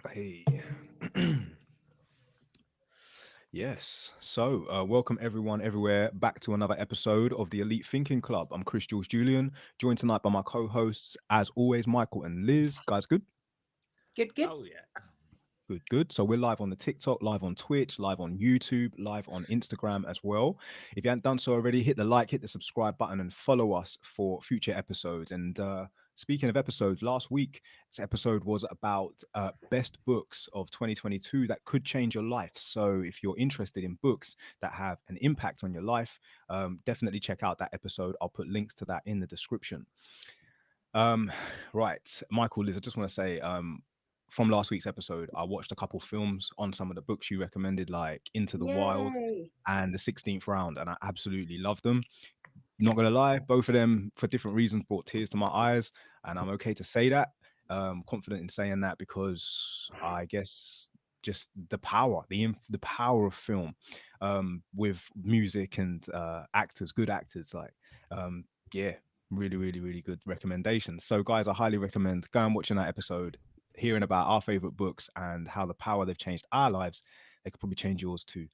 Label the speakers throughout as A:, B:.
A: Hey. Yes. So, welcome everyone everywhere back to another episode of the Elite Thinking Club. I'm Jules, Julien, joined tonight by my co-hosts, as always, Michael and Liz. Guys, good?
B: Good, good.
C: Oh yeah.
A: Good, good. So we're live on the TikTok, live on Twitch, live on YouTube, live on Instagram as well. If you haven't done so already, hit the like, hit the subscribe button, and follow us for future episodes. And speaking of episodes, last week this episode was about best books of 2022 that could change your life. So if you're interested in books that have an impact on your life, definitely check out that episode. I'll put links to that in the description. Um, right, Michael, Liz, I just want to say, from last week's episode, I watched a couple films on some of the books you recommended, like Into the Wild
B: Yay.
A: and The 16th Round, and I absolutely loved them. Not gonna lie, both of them for different reasons brought tears to my eyes, and I'm okay to say that. Confident in saying that because I guess just the power of film, with music and actors, good actors, like yeah, really, really, really good recommendations. So, guys, I highly recommend going watching that episode, hearing about our favorite books and how the power they've changed our lives. They could probably change yours too.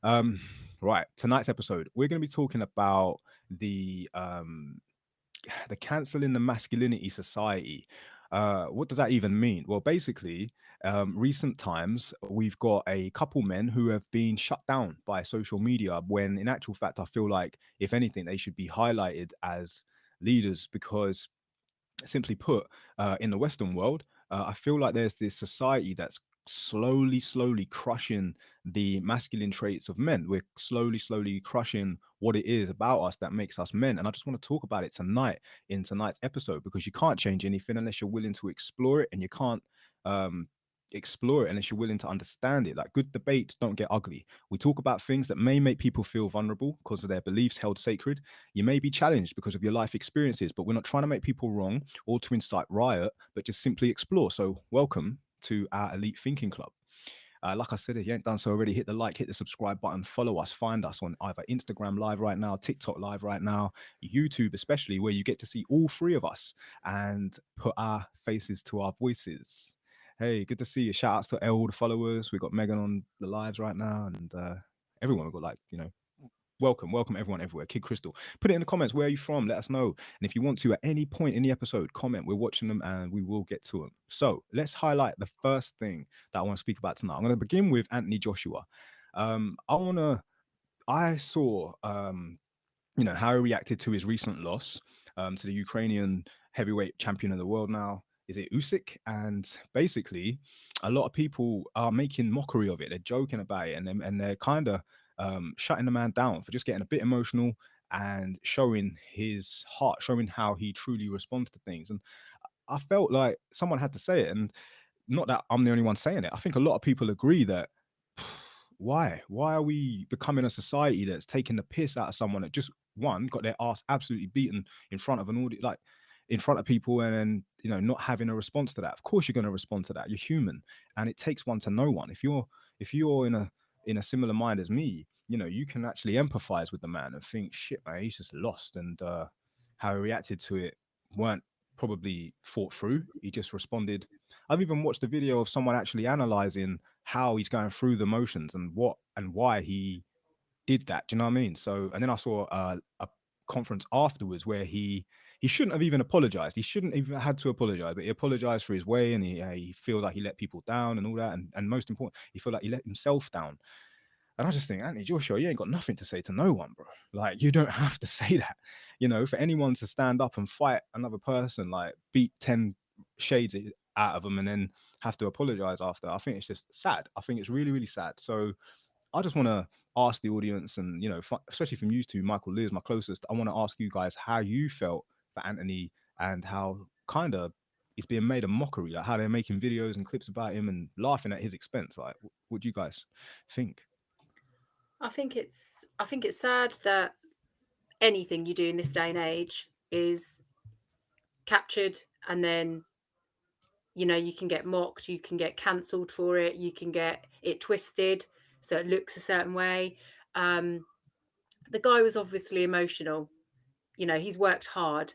A: Um, right, tonight's episode, we're going to be talking about the um, the canceling the masculinity society. What does that even mean? Well, basically, recent times we've got a couple men who have been shut down by social media. When in actual fact, I feel like if anything, they should be highlighted as leaders because simply put, in the Western world, I feel like there's this society that's slowly crushing the masculine traits of men. We're slowly crushing what it is about us that makes us men. And I just want to talk about it tonight in tonight's episode because you can't change anything unless you're willing to explore it, and you can't um, explore it unless you're willing to understand it. Like, good debates don't get ugly. We talk about things that may make people feel vulnerable because of their beliefs held sacred. You may be challenged because of your life experiences, but we're not trying to make people wrong or to incite riot, but just simply explore. So, welcome to our Elite Thinking Club. Like I said, if you ain't done so already, hit the like, hit the subscribe button, follow us, find us on either Instagram live right now, TikTok live right now, YouTube especially, where you get to see all three of us and put our faces to our voices. Hey, good to see you. Shout outs to all the followers. We've got Megan on the lives right now, and everyone. We've got, like, welcome everyone everywhere. Kid Crystal, put it in the comments, where are you from? Let us know. And if you want to at any point in the episode, comment. We're watching them and we will get to them. So let's highlight the first thing that I want to speak about tonight. I'm going to begin with Anthony Joshua. I saw how he reacted to his recent loss, to the Ukrainian heavyweight champion of the world now. Is it Usyk? And basically, a lot of people are making mockery of it. They're joking about it, and they're kind of shutting the man down for just getting a bit emotional and showing his heart, showing how he truly responds to things. And I felt like someone had to say it, and not that I'm the only one saying it. I think a lot of people agree that why are we becoming a society that's taking the piss out of someone that just one got their ass absolutely beaten in front of an audience, like in front of people, and then not having a response to that. Of course you're going to respond to that. You're human, and it takes one to know one. If you're in a similar mind as me, you can actually empathize with the man and think, shit, man, he's just lost. And how he reacted to it weren't probably thought through. He just responded. I've even watched a video of someone actually analyzing how he's going through the motions and what and why he did that. Do you know what I mean? So, and then I saw a conference afterwards where he shouldn't have even apologized. He shouldn't even had to apologize, but he apologized for his way, and he feel like he let people down and all that, and most important, he feel like he let himself down. And I just think, Anthony Joshua, you ain't got nothing to say to no one, bro. Like, you don't have to say that. For anyone to stand up and fight another person, like beat 10 shades out of them and then have to apologize after, I think it's just sad. I think it's really, really sad. So I just want to ask the audience, and, especially from you two, Michael, Liz, my closest, I want to ask you guys how you felt for Anthony and how kind of it's being made a mockery, like how they're making videos and clips about him and laughing at his expense. Like, what do you guys think?
B: I think it's sad that anything you do in this day and age is captured, and then you can get mocked, you can get cancelled for it, you can get it twisted so it looks a certain way. um the guy was obviously emotional. He's worked hard,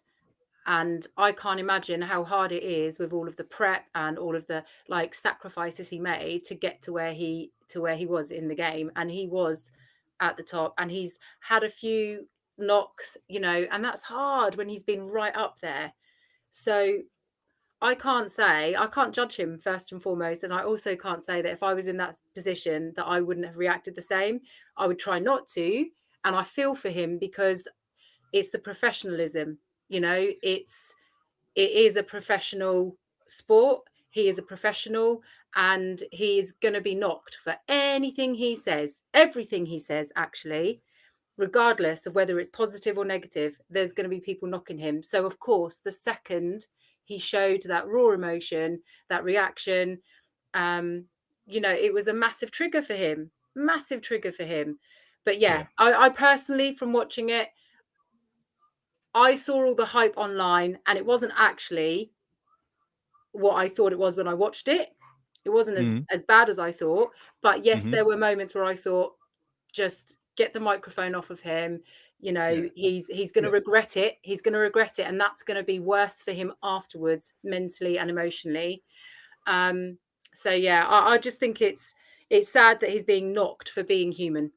B: And I can't imagine how hard it is with all of the prep and all of the like sacrifices he made to get to where he was in the game. And he was at the top, and he's had a few knocks, you know, and that's hard when he's been right up there. So I can't judge him first and foremost. And I also can't say that if I was in that position that I wouldn't have reacted the same. I would try not to. And I feel for him because it's the professionalism, you know, it is a professional sport. He is a professional, and he is going to be knocked for anything he says, everything he says, actually, regardless of whether it's positive or negative. There's going to be people knocking him. So, of course, the second he showed that raw emotion, that reaction, you know, it was a massive trigger for him, massive trigger for him. But yeah, I personally, from watching it, I saw all the hype online, and it wasn't actually what I thought it was when I watched it. It wasn't as bad as I thought. But yes, there were moments where I thought, just get the microphone off of him. You know, he's going to regret it. He's going to regret it, and that's going to be worse for him afterwards, mentally and emotionally. So yeah, I just think it's sad that he's being knocked for being human.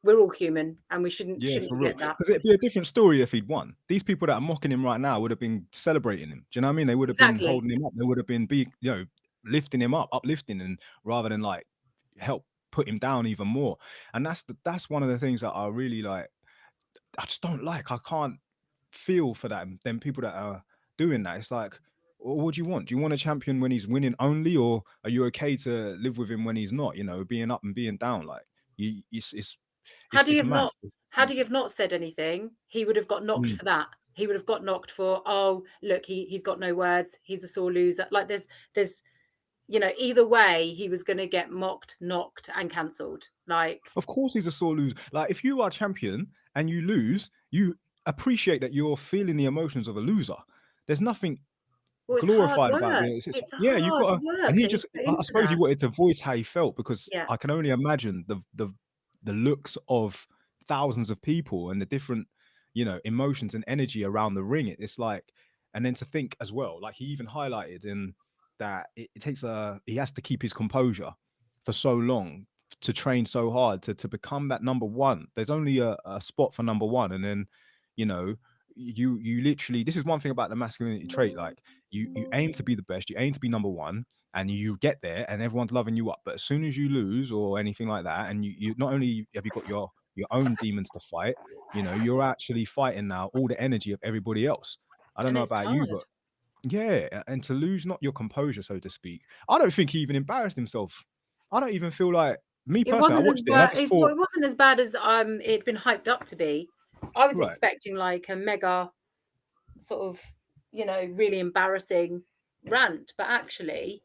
B: We're all human, and we shouldn't
A: For real.
B: forget that.
A: Because it'd be a different story if he'd won. These people that are mocking him right now would have been celebrating him. Do you know what I mean? They would have been holding him up. They would have been lifting him up, uplifting, and rather than like help put him down even more. And that's one of the things that I really like. I just don't like. I can't feel for that. Them people that are doing that. It's like, what do you want? Do you want a champion when he's winning only, or are you okay to live with him when he's not? You know, being up and being down. Like it's
B: Had he
A: mad.
B: have not said anything, he would have got knocked for that. He would have got knocked for, oh, look, he's got no words. He's a sore loser. Like there's, you know, either way, he was going to get mocked, knocked, and cancelled. Like,
A: of course, he's a sore loser. Like, if you are champion and you lose, you appreciate that you're feeling the emotions of a loser. There's nothing
B: well, it's hard
A: glorified about
B: work.
A: it.
B: It's
A: Yeah, you
B: hard
A: got to.
B: work
A: And he
B: that he's
A: just,
B: put
A: I
B: into
A: suppose he
B: that.
A: wanted to voice how he felt, because
B: Yeah.
A: I can only imagine the looks of thousands of people and the different, you know, emotions and energy around the ring. It's like, and then to think as well, like he even highlighted in that it takes he has to keep his composure for so long, to train so hard to become that number one. There's only a spot for number one, and then, you know, you literally, this is one thing about the masculinity trait, like you aim to be the best, you aim to be number one, and you get there and everyone's loving you up. But as soon as you lose or anything like that, and you not only have you got your own demons to fight, you know, you're actually fighting now all the energy of everybody else. I don't
B: And
A: know
B: it's
A: about you,
B: hard.
A: but yeah, and to lose not your composure, so to speak. I don't think he even embarrassed himself. I don't even feel like, me
B: It
A: personally, I
B: wasn't as
A: watched it and I
B: bad.
A: just thought,
B: It wasn't as bad as it'd been hyped up to be. I was
A: right,
B: expecting like a mega sort of, you know, really embarrassing rant, but actually,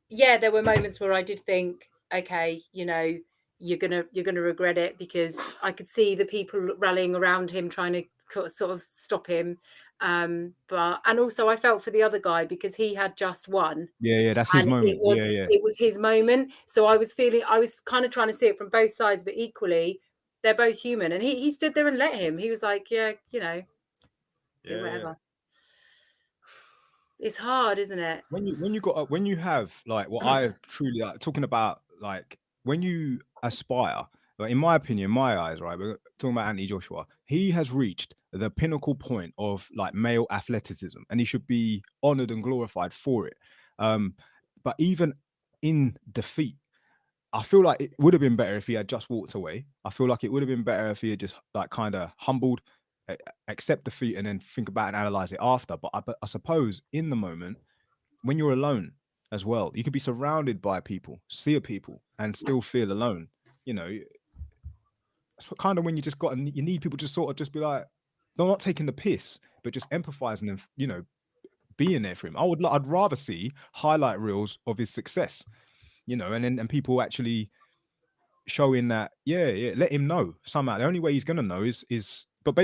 B: yeah, there were moments where I did think, okay, you know, you're gonna regret it, because I could see the people rallying around him trying to sort of stop him. But and also I felt for the other guy, because he had just won,
A: yeah, that's his
B: and
A: moment. Yeah.
B: it was his moment. So I was kind of trying to see it from both sides, but equally, they're both human. And he stood there and let him. He was like, yeah, you know, do
A: Yeah.
B: whatever. It's hard, isn't it?
A: When you have like what I truly like, talking about, like when you aspire, like in my opinion, my eyes, right? We're talking about Anthony Joshua. He has reached the pinnacle point of like male athleticism, and he should be honored and glorified for it. But even in defeat, I feel like it would have been better if he had just walked away. I feel like it would have been better if he had just like kind of humbled, accept defeat, and then think about and analyze it after. But I suppose in the moment, when you're alone as well, you could be surrounded by people, see people, and still feel alone. You know, it's kind of when you just you need people to sort of just be like, they're not taking the piss, but just empathizing and, you know, being there for him. I'd rather see highlight reels of his success, you know, and people actually showing that, yeah, let him know somehow. The only way he's gonna know is but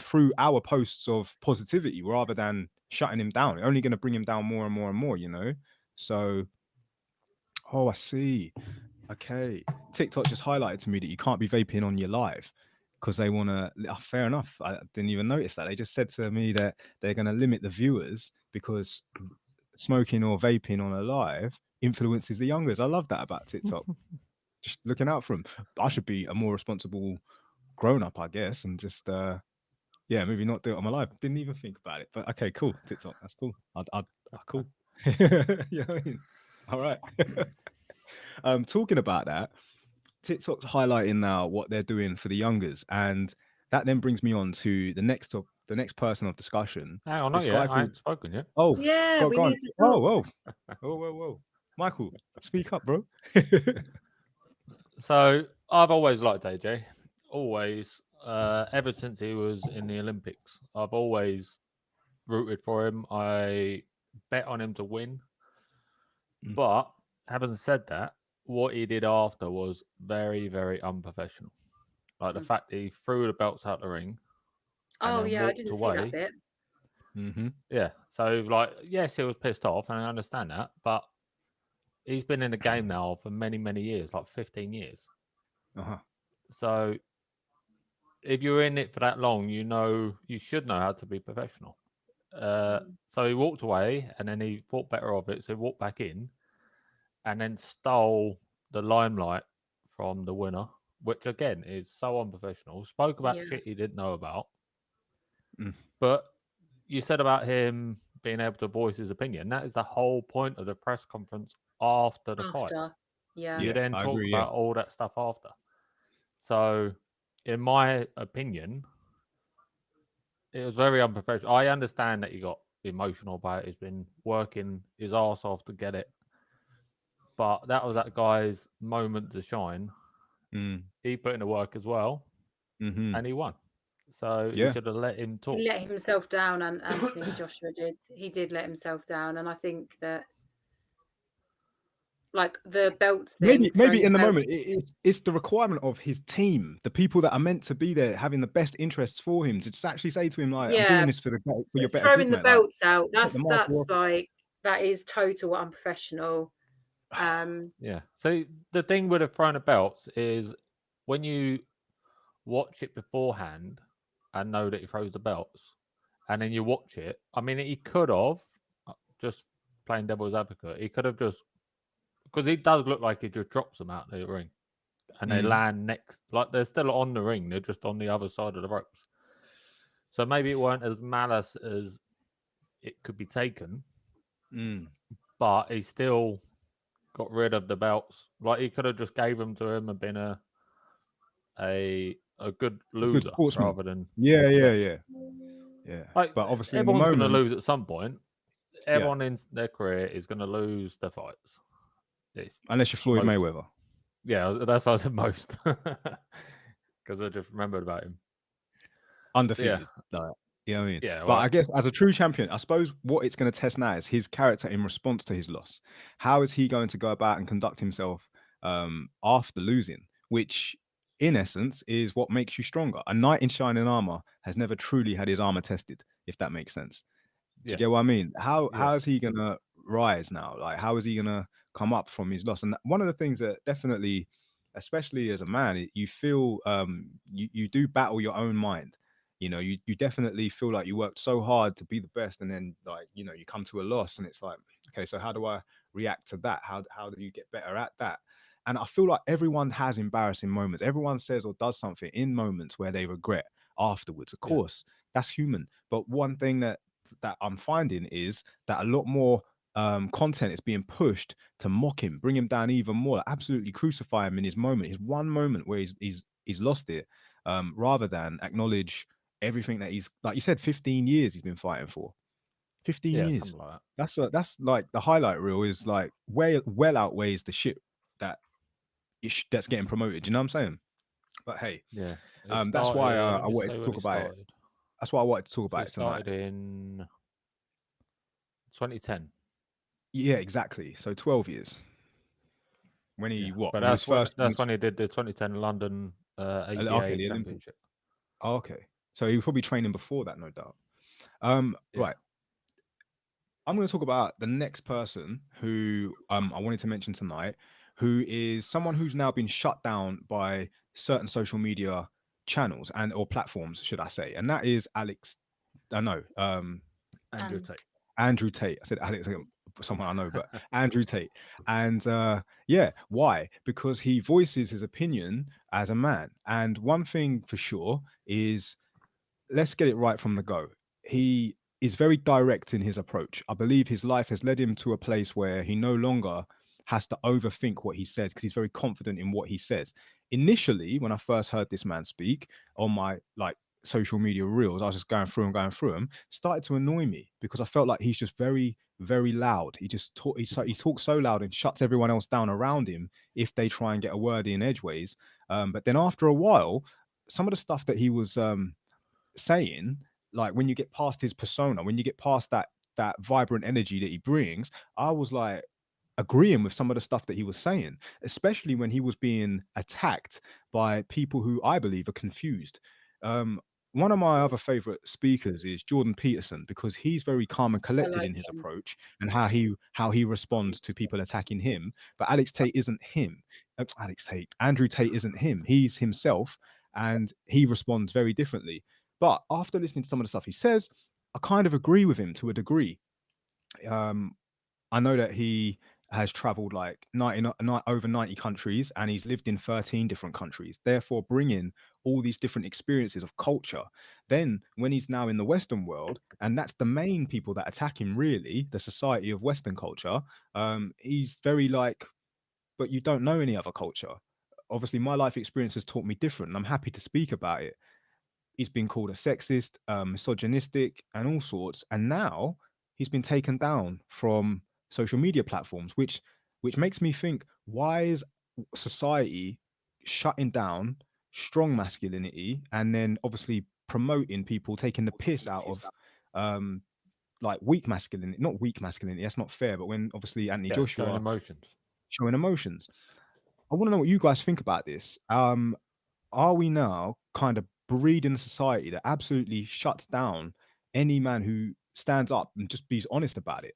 A: through our posts of positivity rather than shutting him down. Only gonna bring him down more and more and more, you know. So, oh, I see. Okay, TikTok just highlighted to me that you can't be vaping on your live. because they want to. Fair enough. I didn't even notice that. They just said to me that they're going to limit the viewers because smoking or vaping on a live influences the youngers. I love that about TikTok. Just looking out for them. I should be a more responsible grown up, I guess, and just yeah, maybe not do it on my live. Didn't even think about it, but okay, cool. TikTok, that's cool. Cool. You know what I mean? All right. Talking about that, TikTok's highlighting now what they're doing for the youngers, and that then brings me on to the next person of discussion.
C: Hang on, not
A: This
C: yet.
A: guy
C: I
A: called
C: ain't spoken yet.
A: oh
B: Yeah,
A: go
B: we
A: go on.
B: need to
A: Whoa,
B: talk.
A: whoa, Michael, speak up, bro.
C: So I've always liked AJ. Always. Ever since he was in the Olympics, I've always rooted for him. I bet on him to win.
A: Mm.
C: But having said that, what he did after was very, very unprofessional. Like the fact that he threw the belts out the ring and
B: Oh
C: then
B: yeah, I
C: walked
B: didn't see that
C: away.
B: bit.
A: Mm-hmm.
C: Yeah. So like, yes, he was pissed off, and I understand that, but he's been in the game now for many, many years, like 15 years.
A: Uh-huh.
C: So if you're in it for that long, you should know how to be professional. So he walked away, and then he thought better of it. So he walked back in, and then stole the limelight from the winner, which again is so unprofessional. Spoke about
B: Yeah.
C: shit he didn't know about.
A: Mm.
C: But you said about him being able to voice his opinion. That is the whole point of the press conference after the fight.
B: After. Yeah.
C: You
A: Yeah,
C: then
A: I
C: talk
A: agree.
C: about all that stuff after. So, in my opinion, it was very unprofessional. I understand that he got emotional about it. He's been working his ass off to get it. But that was that guy's moment to shine.
A: Mm.
C: He put in the work as well,
A: Mm-hmm.
C: and he won. So
A: Yeah.
C: you should have let him talk.
B: He let himself down, and Anthony Joshua did. He did let himself down, and I think that, like the belts thing,
A: Maybe
B: throwing
A: in the
B: belts.
A: moment it's the requirement of his team, the people that are meant to be there, having the best interests for him, to just actually say to him like, "I'm doing
B: Yeah,
A: this for your better good,
B: throwing the
A: mate." Like,
B: belts out.
A: take the mark
B: That's
A: off.
B: like that is total unprofessional.
C: Yeah. So the thing with the throwing the belts is when you watch it beforehand and know that he throws the belts, and then you watch it. I mean, he could have just playing devil's advocate. He could have just because he does look like he just drops them out the ring, and they land next. Like they're still on the ring. They're just on the other side of the ropes. So maybe it weren't as malice as it could be taken, but he still got rid of the belts. Like he could have just gave them to him and been a good
A: Good
C: loser
A: sportsman.
C: rather than
A: Yeah.
C: like
A: But obviously, in the
C: everyone's going to
A: moment,
C: lose at some point. Everyone in their career is going to lose their fights.
A: unless you're Floyd
C: Most.
A: Mayweather.
C: Yeah, that's why I said most because I just remembered about him.
A: Undefeated. Like, you know what I mean?
C: Yeah,
A: But
C: well,
A: I guess as a true champion, I suppose what it's going to test now is his character in response to his loss. How is he going to go about and conduct himself after losing? Which, in essence, is what makes you stronger. A knight in shining armor has never truly had his armor tested, if that makes sense. Do you get what I mean? How is he gonna rise now? Like, how is he gonna come up from his loss? And one of the things that definitely, especially as a man, you feel you do battle your own mind. You know, you definitely feel like you worked so hard to be the best, and then like, you know, you come to a loss, and it's like, okay, so how do I react to that? How do you get better at that? And I feel like everyone has embarrassing moments. Everyone says or does something in moments where they regret afterwards. Of course, that's human. But one thing that I'm finding is that a lot more content is being pushed to mock him, bring him down even more, like absolutely crucify him in his moment, his one moment where he's lost it, rather than acknowledge everything that he's, like you said, 15 years he's been fighting for. 15 years.
C: something like that.
A: That's like the highlight reel is like well outweighs the shit that that's getting promoted. You know what I'm saying? But hey, that's why I wanted to talk about it. That's why I wanted to talk about it tonight.
C: Started in 2010.
A: Yeah, exactly. So 12 years. When he
C: But
A: when he was first.
C: that's when he did the 2010 London ABA
A: the
C: Championship.
A: Oh, okay. So he was probably training before that, no doubt. Right. I'm going to talk about the next person who I wanted to mention tonight, who is someone who's now been shut down by certain social media channels and or platforms, should I say, and that is Andrew
B: And
C: Tate.
A: Andrew Tate. I said Alex, someone I know, but Andrew Tate. And yeah, why? Because he voices his opinion as a man. And one thing for sure is, let's get it right from the go. He is very direct in his approach. I believe his life has led him to a place where he no longer has to overthink what he says, because he's very confident in what he says. Initially, when I first heard this man speak on my social media reels, I was just going through them, started to annoy me because I felt like he's just very, very loud. He talks so loud and shuts everyone else down around him if they try and get a word in edgeways. But then after a while, some of the stuff that he was saying, like when you get past his persona, when you get past that vibrant energy that he brings, I was like agreeing with some of the stuff that he was saying, especially when he was being attacked by people who I believe are confused. One of my other favorite speakers is Jordan Peterson, because he's very calm and
B: I
A: collected
B: like
A: in his
B: him.
A: approach and how he responds to people attacking him. But Alex Tate isn't him. Andrew Tate isn't him. He's himself, and he responds very differently. But after listening to some of the stuff he says, I kind of agree with him to a degree. I know that he has traveled like over 90 countries, and he's lived in 13 different countries, therefore bringing all these different experiences of culture. Then when he's now in the Western world, and that's the main people that attack him, really, the society of Western culture, he's very like, but you don't know any other culture. Obviously, my life experience has taught me different, and I'm happy to speak about it. He's been called a sexist, misogynistic, and all sorts. And now he's been taken down from social media platforms, which makes me think, why is society shutting down strong masculinity and then obviously promoting people taking the piss out of like weak masculinity? Not weak masculinity, that's not fair. But when obviously Anthony
C: Yeah, showing
A: Joshua
C: emotions.
A: showing emotions. I want to know what you guys think about this. Are we now kind of breeding a society that absolutely shuts down any man who stands up and just be honest about it?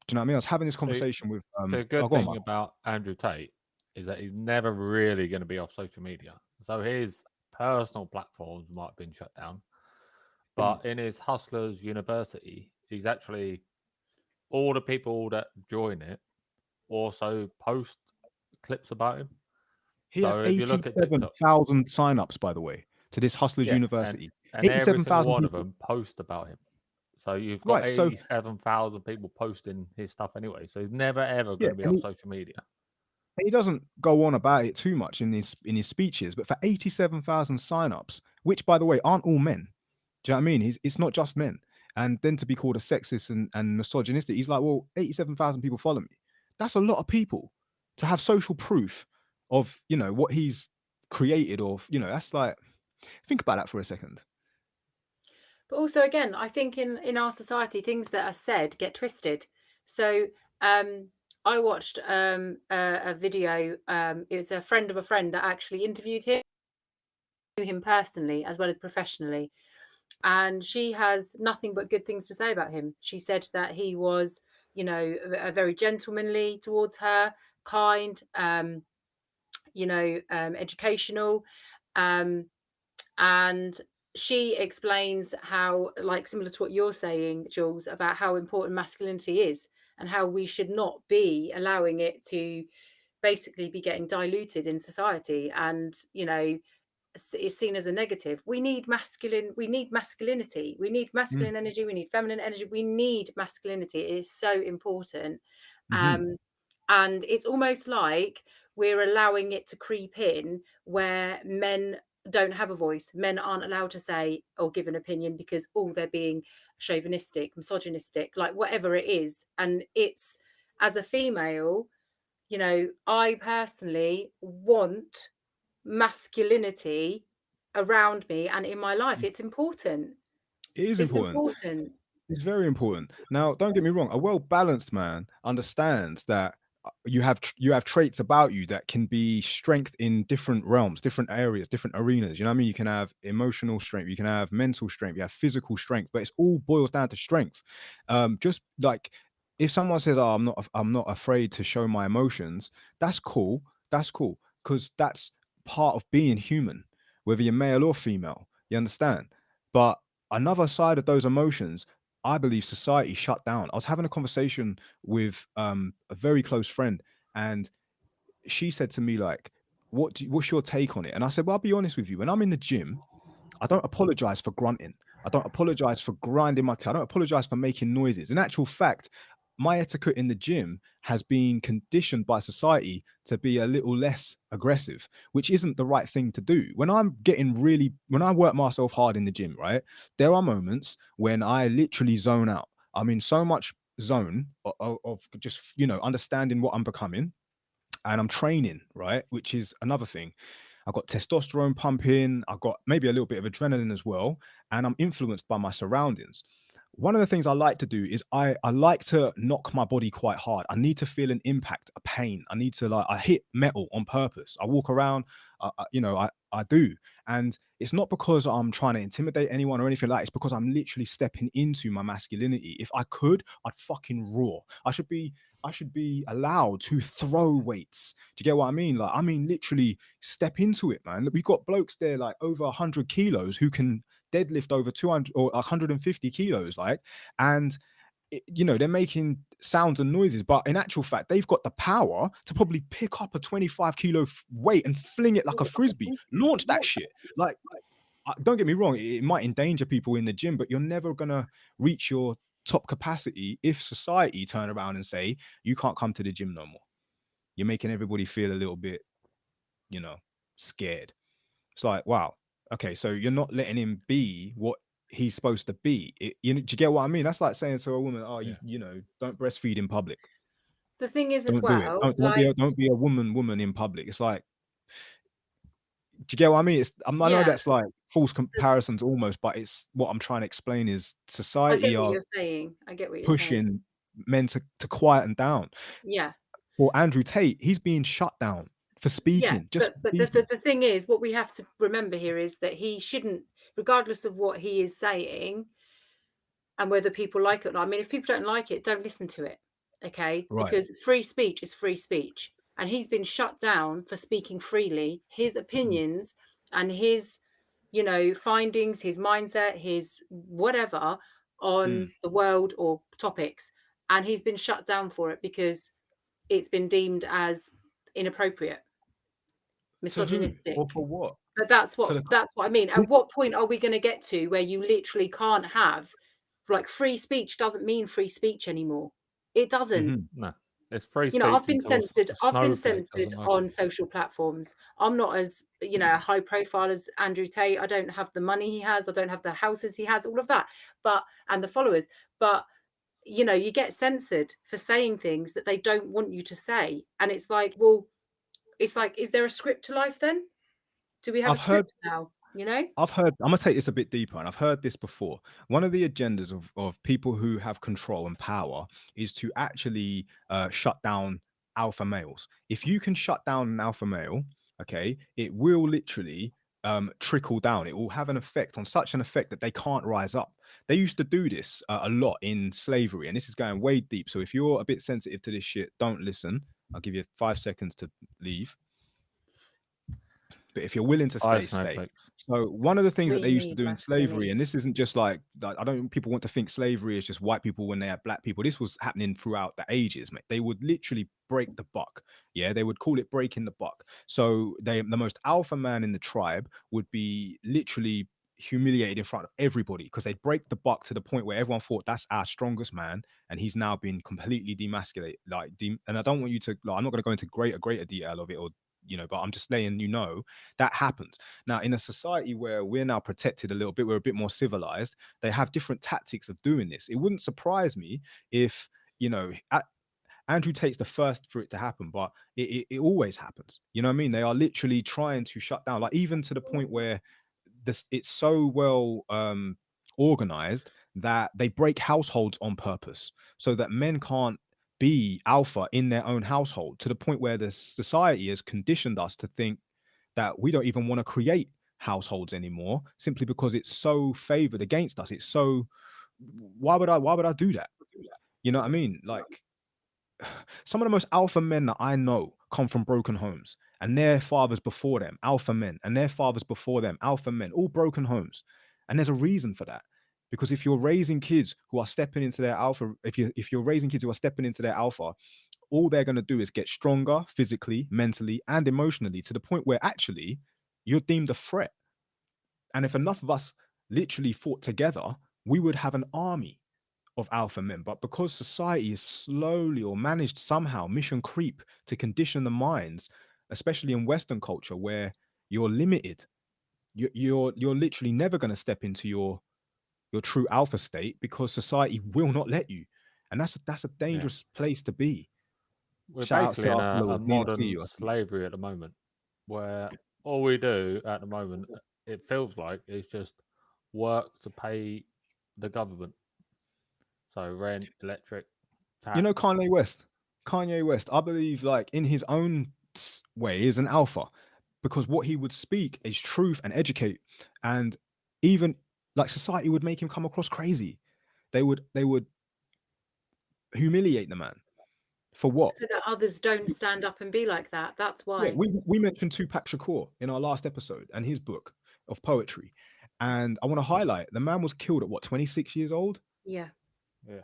A: Do you know what I mean? I was having this
C: So,
A: conversation with
C: so a
A: oh,
C: good
A: go on,
C: thing
A: Mike.
C: about Andrew Tate is that he's never really going to be off social media. So his personal platforms might have been shut down, but in his Hustlers University, he's actually, all the people that join it also post clips about him.
A: He has
C: So if you look at TikTok,
A: 87,000 signups, by the way, to this Hustlers
C: yeah,
A: University.
C: and every single
A: 87,000
C: one of
A: people.
C: them post about him. So you've got
A: Right. So
C: 87,000 people posting his stuff anyway. So he's never ever
A: yeah,
C: going to be off social media.
A: he doesn't go on about it too much in his speeches, but for 87,000 signups, which by the way aren't all men. Do you know what I mean? It's not just men. And then to be called a sexist and misogynistic, he's like, well, 87,000 people follow me. That's a lot of people to have social proof of, what he's created, or, that's like, think about that for a second.
B: But also, again, I think in our society, things that are said get twisted. So I watched a video. It was a friend of a friend that actually interviewed him, knew him personally as well as professionally. And she has nothing but good things to say about him. She said that he was, a very gentlemanly towards her, kind, educational. And she explains how, like, similar to what you're saying, Jules, about how important masculinity is and how we should not be allowing it to basically be getting diluted in society, and is seen as a negative. We need masculinity, we need masculine energy, we need feminine energy, we need masculinity. It is so important.
A: Mm-hmm.
B: And it's almost like we're allowing it to creep in where men don't have a voice. Men aren't allowed to say or give an opinion because they're being chauvinistic, misogynistic, like whatever it is. And it's, as a female, I personally want masculinity around me and in my life. It's important.
A: It is
B: It's
A: important.
B: important.
A: It's very important. Now, don't get me wrong. A well-balanced man understands that you have traits about you that can be strength in different realms, different areas, different arenas. You know what I mean? You can have emotional strength, you can have mental strength, you have physical strength, but it's all boils down to strength. Just like if someone says, "Oh, I'm not afraid to show my emotions," that's cool. That's cool, because that's part of being human. whether you're male or female. You understand? But another side of those emotions, I believe society shut down. I was having a conversation with a very close friend, and she said to me, like, what's your take on it? And I said, well, I'll be honest with you. When I'm in the gym, I don't apologize for grunting. I don't apologize for grinding my teeth. I don't apologize for making noises. In actual fact, my etiquette in the gym has been conditioned by society to be a little less aggressive, which isn't the right thing to do. When I work myself hard in the gym, right, there are moments when I literally zone out. I'm in so much zone of just, understanding what I'm becoming, and I'm training, right, which is another thing. I've got testosterone pumping, I've got maybe a little bit of adrenaline as well, and I'm influenced by my surroundings. One of the things I like to do is I like to knock my body quite hard. I need to feel an impact, a pain. I need to, like, I hit metal on purpose. I walk around, I do. And it's not because I'm trying to intimidate anyone or anything like that. It's because I'm literally stepping into my masculinity. If I could, I'd fucking roar. I should be allowed to throw weights. Do you get what I mean? Like, I mean, literally step into it, man. We've got blokes there like over 100 kilos who can deadlift over 200 or 150 kilos, like, and they're making sounds and noises, but in actual fact, they've got the power to probably pick up a 25 kilo weight and fling it like a frisbee, launch that shit. Like, don't get me wrong, it might endanger people in the gym, but you're never gonna reach your top capacity if society turn around and say you can't come to the gym no more. You're making everybody feel a little bit, scared. It's like, wow, okay, so you're not letting him be what he's supposed to be. Do you get what I mean? That's like saying to a woman, oh,
C: Yeah.
A: don't breastfeed in public.
B: The thing is, as
A: Don't do it.
B: well,
A: Don't be a woman in public. It's like, do you get what I mean? I know
B: yeah,
A: that's like false comparisons almost, but it's what I'm trying to explain is
B: I
A: society
B: get what
A: are
B: you're saying. I get what you're saying.
A: pushing men to quieten down.
B: Yeah.
A: For Andrew Tate, he's being shut down for speaking.
B: Yeah, but the thing is, what we have to remember here is that he shouldn't, regardless of what he is saying and whether people like it or not. I mean, if people don't like it, don't listen to it, okay?
A: Right.
B: Because free speech is free speech. And he's been shut down for speaking freely, his opinions and his, findings, his mindset, his whatever on the world or topics. And he's been shut down for it because it's been deemed as inappropriate, misogynistic.
A: Or for what?
B: But that's what I mean. At what point are we going to get to where you literally can't have, like, free speech doesn't mean free speach anymore? It doesn't.
C: No, it's free speech.
B: I've been censored. I've been
C: snowflake
B: censored
C: doesn't
B: on
C: open.
B: social platforms. I'm not as high profile as Andrew Tate. I don't have the money he has. I don't have the houses he has. All of that, and the followers. But you get censored for saying things that they don't want you to say, and it's like, well, is there a script to life then? Do we have a script now?
A: I'm gonna take this a bit deeper, and I've heard this before. One of the agendas of people who have control and power is to actually shut down alpha males. If you can shut down an alpha male, okay, it will literally trickle down. It will have an effect, on such an effect that they can't rise up. They used to do this a lot in slavery, and this is going way deep. So if you're a bit sensitive to this shit, don't listen. I'll give you 5 seconds to leave. But if you're willing to stay. So one of the things that they used to do in slavery, and this isn't just like, I don't people want to think slavery is just white people when they had black people. This was happening throughout the ages, mate. They would literally break the buck. Yeah, they would call it breaking the buck. So the most alpha man in the tribe would be literally humiliated in front of everybody, because they'd break the buck to the point where everyone thought that's our strongest man, and he's now been completely demasculated. And I don't want you to, I'm not going to go into greater detail of it, or but I'm just letting that happens. Now, in a society where we're now protected a little bit, we're a bit more civilized, they have different tactics of doing this. It wouldn't surprise me if, Andrew Tate's the first for it to happen, but it always happens. You know what I mean? They are literally trying to shut down, like, even to the point where it's so well organized that they break households on purpose so that men can't be alpha in their own household, to the point where the society has conditioned us to think that we don't even want to create households anymore, simply because it's so favored against us. It's so, why would I do that? You know what I mean? Like, some of the most alpha men that I know come from broken homes, and their fathers before them, alpha men, and their fathers before them, alpha men, all broken homes. And there's a reason for that. Because if you're raising kids who are stepping into their alpha, if you're raising kids who are stepping into their alpha, all they're going to do is get stronger physically, mentally, and emotionally, to the point where actually you're deemed a threat. And if enough of us literally fought together, we would have an army of alpha men. But because society is slowly, or managed somehow, mission creep to condition the minds, especially in Western culture, where you're limited, you're literally never going to step into your true alpha state, because society will not let you. And that's a dangerous place to be.
C: We're
A: Shout outs
C: basically
A: to
C: in
A: our fellow
C: a
A: BNC.
C: modern slavery at the moment, where all we do at the moment, it feels like, is just work to pay the government. So rent, electric, tax.
A: You know, Kanye West, I believe, like, in his own way, is an alpha, because what he would speak is truth and educate. And even like society would make him come across crazy. They would humiliate the man. For what?
B: So that others don't stand up and be like that. That's why.
A: Yeah, we mentioned Tupac Shakur in our last episode and his book of poetry. And I want to highlight, the man was killed at what, 26 years old?
B: Yeah.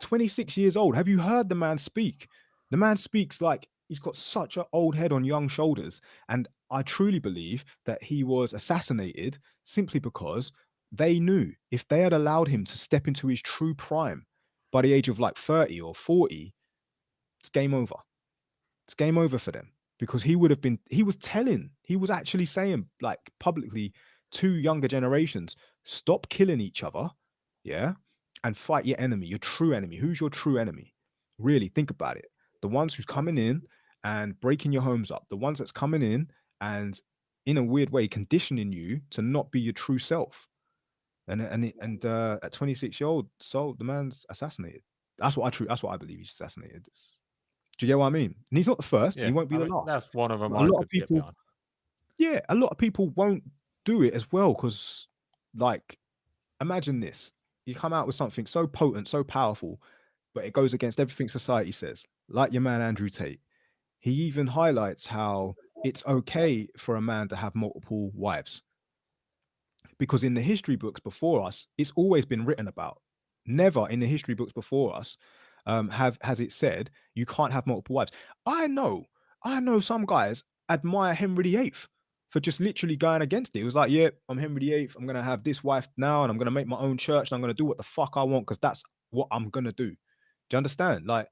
A: 26 years old. Have you heard the man speak? The man speaks like he's got such an old head on young shoulders. And I truly believe that he was assassinated simply because they knew if they had allowed him to step into his true prime by the age of like 30 or 40, it's game over. It's game over for them, because he was actually saying, like, publicly to younger generations, stop killing each other, yeah, and fight your enemy, your true enemy. Who's your true enemy? Really think about it. The ones who's coming in and breaking your homes up, the ones that's coming in and in a weird way conditioning you to not be your true self. And at 26 years old, so the man's assassinated. That's what I believe, he's assassinated. Do you get what I mean? And he's not the first, and he won't be the last.
C: That's one of them.
A: A lot of people, a lot of people won't do it as well, because, like, imagine this: you come out with something so potent, so powerful, but it goes against everything society says. Like your man Andrew Tate, he even highlights how it's okay for a man to have multiple wives, because in the history books before us, it's always been written about. Never in the history books before us has it said you can't have multiple wives. I know some guys admire Henry VIII for just literally going against it. It was like, yeah, I'm Henry VIII. I'm gonna have this wife now, and I'm gonna make my own church, and I'm gonna do what the fuck I want, because that's what I'm gonna do. Do you understand? Like,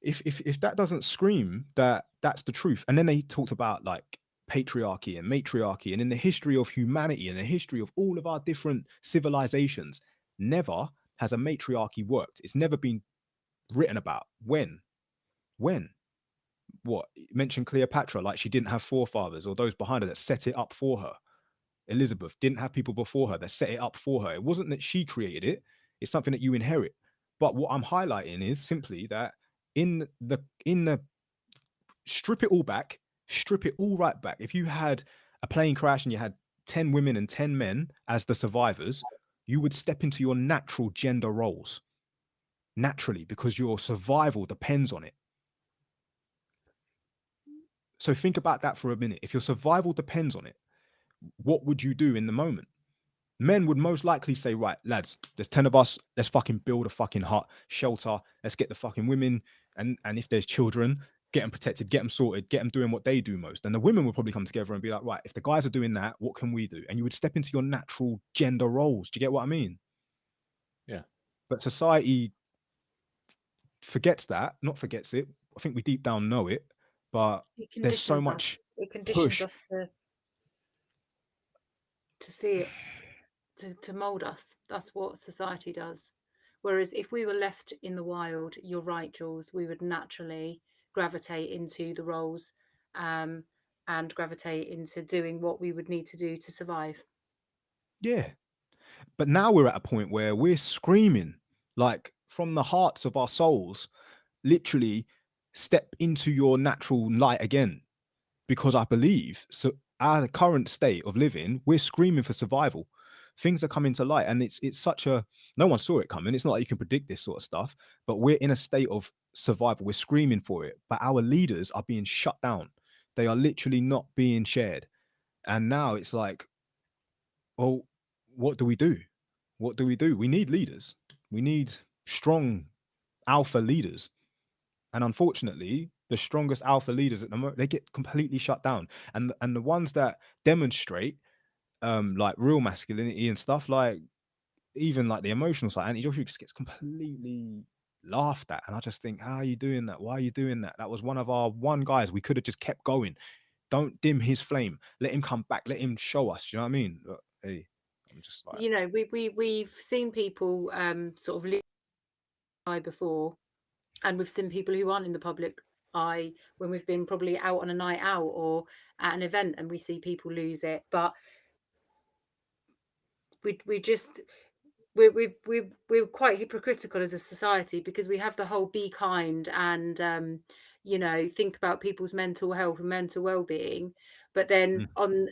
A: if that doesn't scream that that's the truth. And then they talked about, like, patriarchy and matriarchy, and in the history of humanity and the history of all of our different civilizations, never has a matriarchy worked. It's never been written about. When? What? Mention Cleopatra, like she didn't have forefathers or those behind her that set it up for her. Elizabeth didn't have people before her that set it up for her. It wasn't that she created it. It's something that you inherit. But what I'm highlighting is simply that in the strip it all back, strip it all right back. If you had a plane crash and you had 10 women and 10 men as the survivors, you would step into your natural gender roles naturally, because your survival depends on it. So think about that for a minute. If your survival depends on it, what would you do in the moment? Men would most likely say, right, lads, there's 10 of us, let's fucking build a fucking hut, shelter, let's get the fucking women, and if there's children, get them protected, get them sorted, get them doing what they do most. And the women would probably come together and be like, right, if the guys are doing that, what can we do? And you would step into your natural gender roles. Do you get what I mean?
C: Yeah.
A: But society forgets that, not forgets it. I think we deep down know it, but there's so much
B: it conditions
A: push.
B: us to see it, to mold us. That's what society does. Whereas if we were left in the wild, you're right, Jules, we would naturally gravitate into the roles and gravitate into doing what we would need to do to survive.
A: Yeah. But now we're at a point where we're screaming, like, from the hearts of our souls, literally step into your natural light again. Because I believe, so our current state of living, we're screaming for survival. things are coming to light, and it's such a, no one saw it coming. It's not like you can predict this sort of stuff, but we're in a state of survival. We're screaming for it, but our leaders are being shut down. They are literally not being shared. And now it's like, well, what do we do? What do we do? We need leaders. We need strong alpha leaders. And unfortunately, the strongest alpha leaders at the moment, they get completely shut down. And the ones that demonstrate like real masculinity and stuff, like even like the emotional side, Anti Joshua just gets completely laughed at. And I just think, how are you doing that? Why are you doing that? That was one of our guys. We could have just kept going. Don't dim his flame. Let him come back. Let him show us. You know what I mean? But, hey, I'm just like,
B: You know, we've seen people sort of lose the eye before, and we've seen people who aren't in the public eye when we've been probably out on a night out or at an event, and we see people lose it. But we just we're quite hypocritical as a society, because we have the whole be kind and you know, think about people's mental health and mental well-being, but then on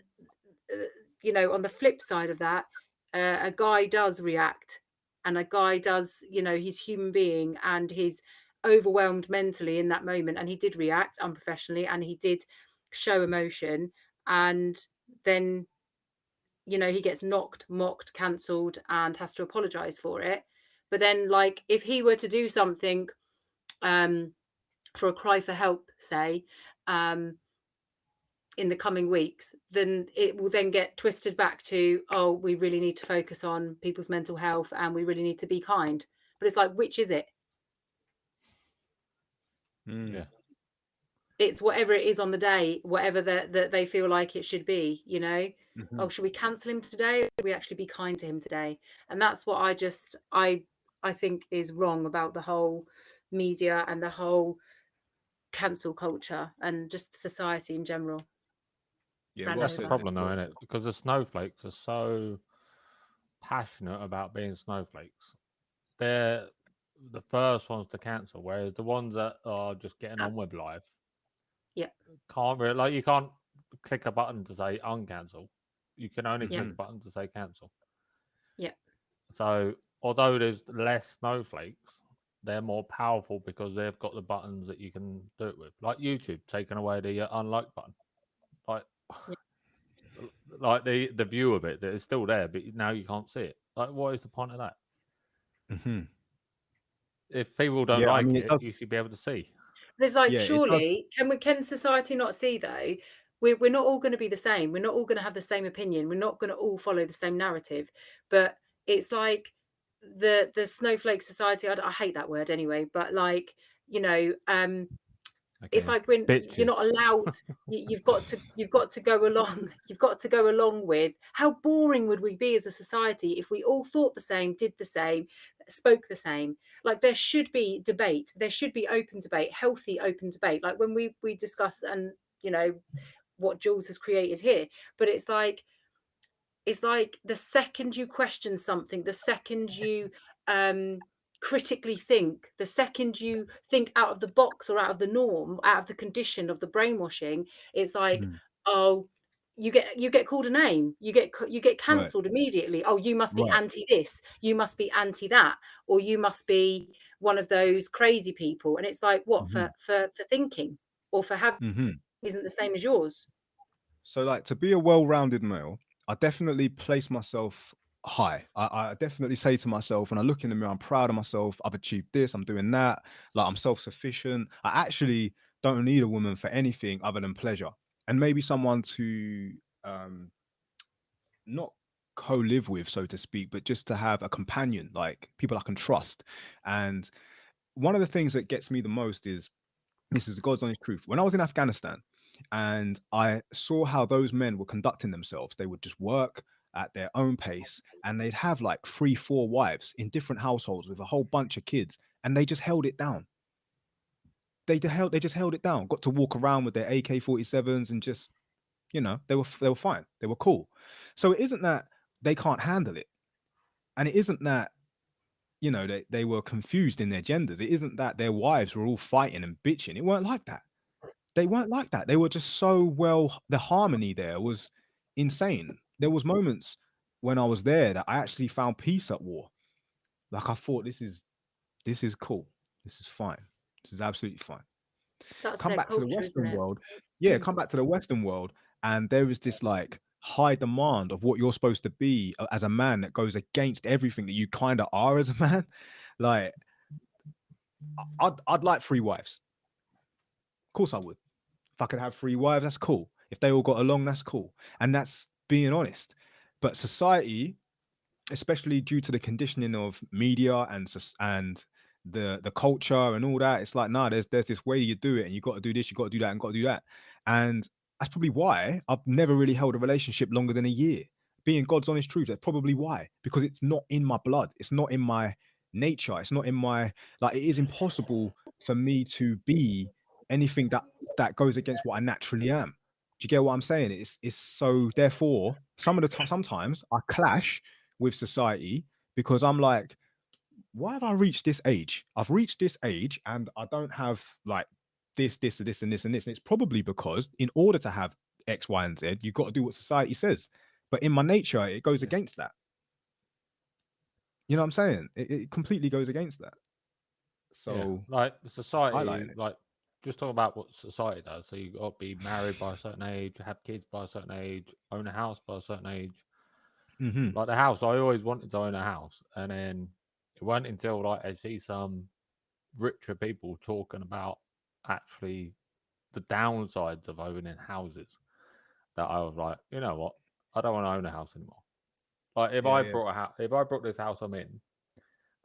B: you know, on the flip side of that, a guy does react, and a guy does, you know, he's human being and he's overwhelmed mentally in that moment, and he did react unprofessionally and he did show emotion, and then, you know, he gets knocked, mocked, cancelled, and has to apologize for it. But then, like, if he were to do something for a cry for help, say, in the coming weeks, then it will then get twisted back to, oh, we really need to focus on people's mental health and we really need to be kind. But it's like, which is it?
C: Yeah.
B: It's whatever it is on the day, whatever that they feel like it should be, you know. Oh, should we cancel him today, or should we actually be kind to him today? And that's what I think is wrong about the whole media and the whole cancel culture and just society in general.
A: yeah,
B: Ran
A: well
C: That's the
B: over.
C: problem, though, isn't it? Because the snowflakes are so passionate about being snowflakes. They're the first ones to cancel, whereas the ones that are just getting on with life,
B: Yeah.
C: can't really, like, you can't click a button to say uncancel. You can only
B: Yeah.
C: click a button to say cancel.
B: Yeah.
C: So although there's less snowflakes, they're more powerful because they've got the buttons that you can do it with. Like YouTube taking away the unlike button. Like, like the view of it that is still there, but now you can't see it. Like, what is the point of that? If people don't
A: Yeah, I
C: like
A: mean,
C: it, you should be able to see.
B: But it's like,
A: Yeah, it does.
B: surely can society not see, though? We're not all going to be the same. We're not all going to have the same opinion. We're not going to all follow the same narrative. But it's like the snowflake society. I hate that word anyway. But like, you know, it's like when you're not
C: Bitches.
B: allowed. You've got to go along. You've got to go along with. How boring would we be as a society if we all thought the same, did the same, spoke the same? Like, there should be debate. There should be open debate, healthy open debate. Like when we discuss, and you know what Jules has created here. But it's like the second you question something, the second you critically think, the second you think out of the box or out of the norm, out of the condition of the brainwashing, it's like, oh, you get called a name, you get cancelled immediately. Oh, you must be anti this, you must be anti that, or you must be one of those crazy people. And it's like, what, for thinking, or for having isn't the same as yours.
A: So, like, to be a well-rounded male, I definitely place myself high. I definitely say to myself, when I look in the mirror, I'm proud of myself. I've achieved this. I'm doing that. Like, I'm self-sufficient. I actually don't need a woman for anything other than pleasure, and maybe someone to not co-live with, so to speak, but just to have a companion, like people I can trust. And one of the things that gets me the most is, this is the God's honest truth. When I was in Afghanistan and I saw how those men were conducting themselves, they would just work at their own pace, and they'd have like 3, 4 wives in different households with a whole bunch of kids, and they just held it down. They just held it down. Got to walk around with their AK-47s and just, you know, they were fine. They were cool. So it isn't that they can't handle it, and it isn't that, you know, they were confused in their genders. It isn't that their wives were all fighting and bitching. It weren't like that. They weren't like that. They were just so well, the harmony there was insane. There was moments when I was there that I actually found peace at war. Like I thought, this is cool. This is fine. This is absolutely fine.
B: That's
A: Come
B: their
A: back to the
B: culture, isn't
A: Western
B: it?
A: world. Yeah, come back to the Western world, and there is this like high demand of what you're supposed to be as a man that goes against everything that you kind of are as a man. Like, I'd like 3 wives. Of course I would. If I could have 3 wives, that's cool. If they all got along, that's cool. And that's being honest. But society, especially due to the conditioning of media and the culture and all that, it's like, nah, there's this way you do it, and you got to do this, you got to do that, and got to do that. And that's probably why I've never really held a relationship longer than a year. Being God's honest truth, that's probably why. Because it's not in my blood, it's not in my nature, it's not in my, like, it is impossible for me to be anything that goes against what I naturally am. Do you get what I'm saying? It's so therefore some of the time, sometimes I clash with society because I'm like, why have I reached this age? I've reached this age and I don't have like this, and this, and this, and this. And it's probably because in order to have X, Y, and Z, you've got to do what society says. But in my nature, it goes against that. You know what I'm saying? It completely goes against that. So
C: like the society,
A: highlighting it.
C: like just talk about what society does. So you got to be married by a certain age, have kids by a certain age, own a house by a certain age.
A: Mm-hmm.
C: Like the house, I always wanted to own a house, and then it wasn't until like I see some richer people talking about actually the downsides of owning houses that I was like, you know what, I don't want to own a house anymore. Like if I brought a house, if I brought this house I'm in,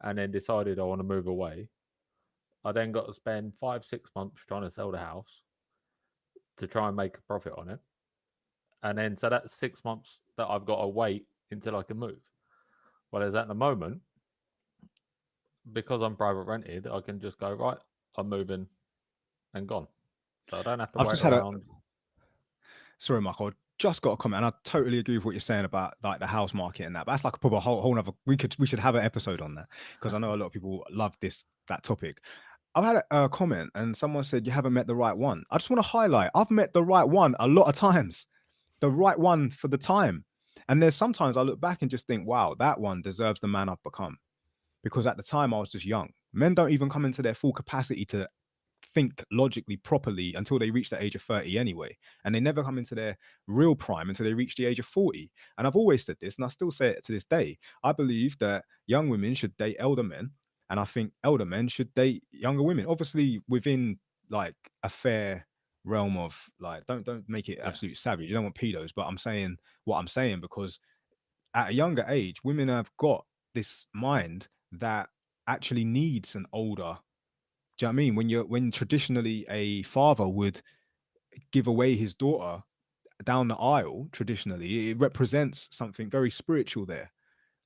C: and then decided I want to move away, I then got to spend 5-6 months trying to sell the house to try and make a profit on it, and then so that's 6 months that I've got to wait until I can move. Whereas at the moment, because I'm private rented, I can just go, right, I'm moving and gone. So I don't have to
A: I've
C: wait
A: just had
C: around.
A: sorry, Michael, just got a comment, and I totally agree with what you're saying about like the house market and that. But that's like a proper whole nother. We should have an episode on that because I know a lot of people love that topic. I've had a comment and someone said you haven't met the right one. I just want to highlight I've met the right one a lot of times, the right one for the time. And there's sometimes I look back and just think, wow, that one deserves the man I've become. Because at the time I was just young. Men don't even come into their full capacity to think logically properly until they reach the age of 30 anyway. And they never come into their real prime until they reach the age of 40. And I've always said this, and I still say it to this day. I believe that young women should date elder men, and I think elder men should date younger women. Obviously, within like a fair realm of like, don't make it absolute savage. You don't want pedos, but I'm saying what I'm saying because at a younger age, women have got this mind that actually needs an older. Do you know what I mean? When traditionally a father would give away his daughter down the aisle, traditionally, it represents something very spiritual there.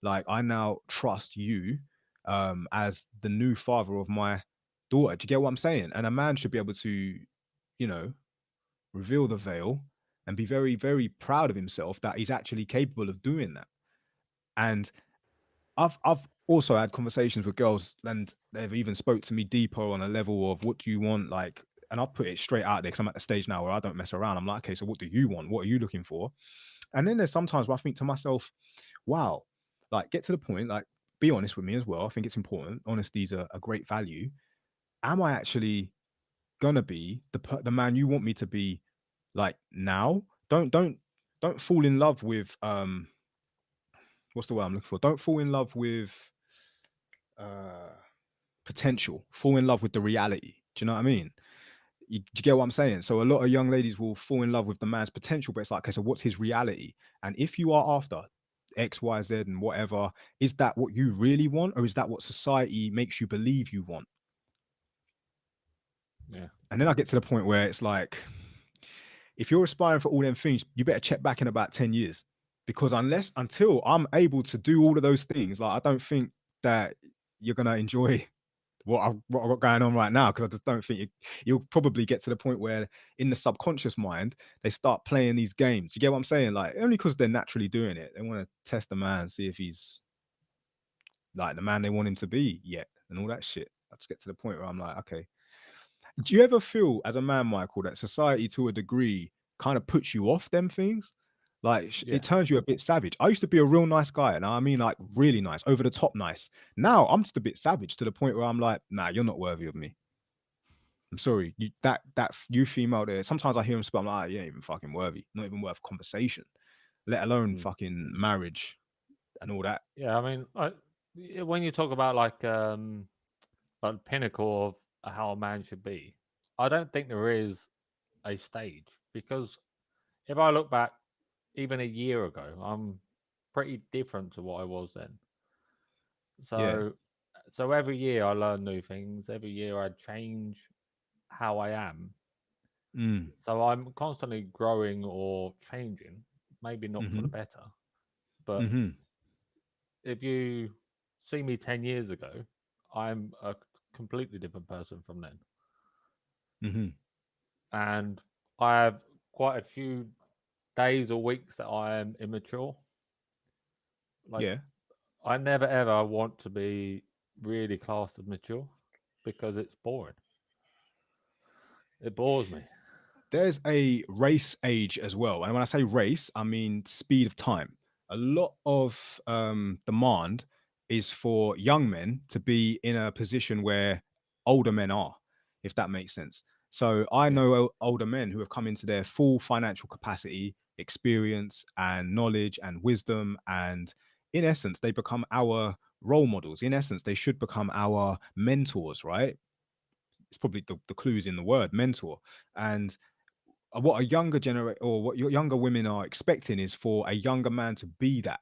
A: Like, I now trust you as the new father of my daughter. Do you get what I'm saying? And a man should be able to, you know, reveal the veil and be very, very proud of himself that he's actually capable of doing that. And I've also had conversations with girls, and they've even spoke to me deeper on a level of what do you want, like, and I'll put it straight out there because I'm at the stage now where I don't mess around. I'm like, okay, so what do you want? What are you looking for? And then there's sometimes where I think to myself, wow, like, get to the point, like, be honest with me as well. I think it's important. Honesty is a great value. Am I actually gonna be the man you want me to be, like, now? Don't fall in love with what's the word I'm looking for? Don't fall in love with uh potential. Fall in love with the reality. Do you know what I mean? Do you get what I'm saying? So a lot of young ladies will fall in love with the man's potential, but it's like, okay, so what's his reality? And if you are after X, Y, Z, and whatever, is that what you really want, or is that what society makes you believe you want?
C: Yeah.
A: And then I get to the point where it's like, if you're aspiring for all them things, you better check back in about 10 years. Because until I'm able to do all of those things, like, I don't think that you're gonna enjoy what I've got going on right now, because I just don't think you'll probably get to the point where in the subconscious mind they start playing these games. You get what I'm saying? Like, only because they're naturally doing it. They want to test the man, see if he's like the man they want him to be yet, and all that shit. I just get to the point where I'm like, okay. Do you ever feel as a man, Michael, that society to a degree kind of puts you off them things? Like
C: Yeah.
A: it turns you a bit savage. I used to be a real nice guy, and I mean like really nice, over the top nice. Now I'm just a bit savage to the point where I'm like, nah, you're not worthy of me. I'm sorry. You female there. Sometimes I hear him speak, I'm like, you ain't even fucking worthy. Not even worth conversation, let alone fucking marriage and all that.
C: Yeah, I mean, when you talk about like the pinnacle of how a man should be, I don't think there is a stage, because if I look back even a year ago, I'm pretty different to what I was then.
A: Yeah.
C: So every year I learn new things. Every year I change how I am.
A: Mm.
C: So I'm constantly growing or changing. Maybe not for the
A: Mm-hmm.
C: better, but
A: Mm-hmm.
C: if you see me 10 years ago, I'm a completely different person from then.
A: Mm-hmm.
C: And I have quite a few days or weeks that I am immature. Like,
A: Yeah.
C: I never ever want to be really classed as mature, because it's boring. It bores me.
A: There's a race age as well. And when I say race, I mean speed of time. A lot of demand is for young men to be in a position where older men are, if that makes sense. So I
C: Yeah.
A: know older men who have come into their full financial capacity, experience, and knowledge and wisdom. And in essence, they become our role models. In essence, they should become our mentors, right? It's probably the clues in the word mentor. And what a younger generation or what your younger women are expecting is for a younger man to be that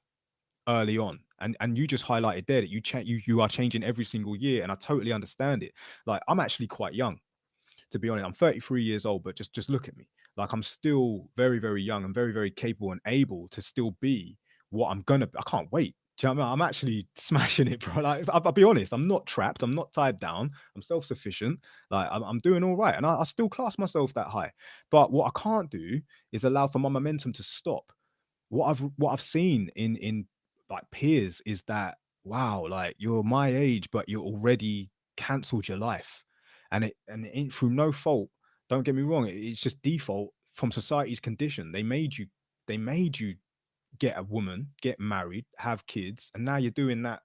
A: early on. And you just highlighted there that you are changing every single year, and I totally understand it. Like I'm actually quite young, to be honest. I'm 33 years old, but just look at me. Like I'm still very, very young and very, very capable and able to still be what I'm gonna be. I can't wait. Do you know what I mean? I'm actually smashing it, bro. Like I'll be honest, I'm not trapped, I'm not tied down, I'm self-sufficient. Like I'm doing all right, and I still class myself that high. But what I can't do is allow for my momentum to stop. What I've seen in like peers is that wow, like you're my age, but you're already cancelled your life, and it ain't through no fault. Don't get me wrong, it's just default from society's condition. They made you get a woman, get married, have kids, and now you're doing that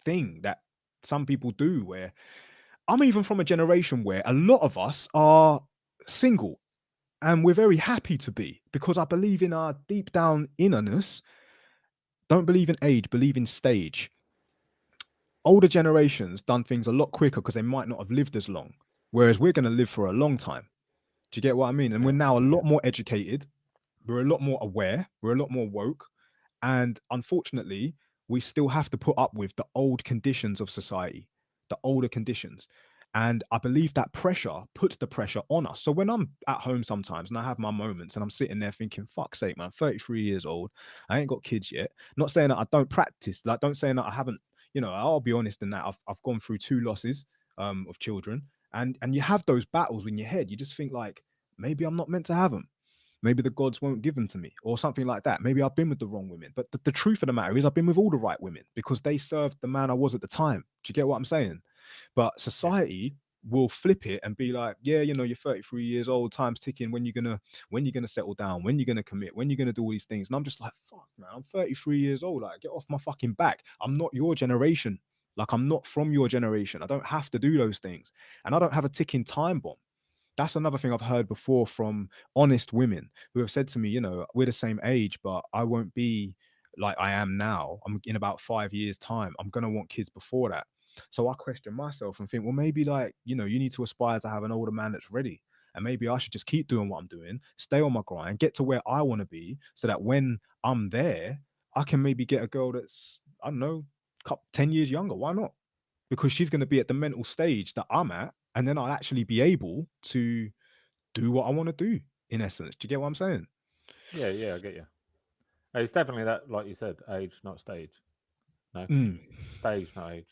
A: thing that some people do. Where I'm even from a generation where a lot of us are single and we're very happy to be, because I believe in our deep down innerness. Don't believe in age, believe in stage. Older generations done things a lot quicker because they might not have lived as long, whereas we're going to live for a long time. Do you get what I mean? And we're
C: Yeah.
A: now a
C: Yeah.
A: lot more educated, we're a lot more aware, we're a lot more woke, and unfortunately we still have to put up with the old conditions of society, the older conditions. And I believe that pressure puts the pressure on us. So when I'm at home sometimes and I have my moments and I'm sitting there thinking, fuck's sake, man, I'm 33 years old, I ain't got kids yet. Not saying that I don't practice, like don't saying that I haven't, I'll be honest in that I've gone through 2 losses of children. And you have those battles in your head. You just think like, maybe I'm not meant to have them. Maybe the gods won't give them to me, or something like that. Maybe I've been with the wrong women. But the truth of the matter is, I've been with all the right women because they served the man I was at the time. Do you get what I'm saying? But
C: Yeah.
A: society will flip it and be like, yeah, you're 33 years old, time's ticking. When you gonna settle down? When you gonna commit? When you gonna do all these things? And I'm just like, fuck, man, I'm 33 years old. Like, get off my fucking back. I'm not your generation. Like, I'm not from your generation. I don't have to do those things, and I don't have a ticking time bomb. That's another thing I've heard before from honest women who have said to me, we're the same age, but I won't be like I am now. I'm in about 5 years' time. I'm gonna want kids before that. So I question myself and think, well, maybe like, you need to aspire to have an older man that's ready. And maybe I should just keep doing what I'm doing, stay on my grind, get to where I want to be, so that when I'm there, I can maybe get a girl that's, I don't know, 10 years younger. Why not? Because she's going to be at the mental stage that I'm at, and then I'll actually be able to do what I want to do, in essence. Do you get what I'm saying?
C: Yeah. Yeah. I get you. It's definitely that, like you said, age, not stage. No,
A: Mm.
C: stage, not age.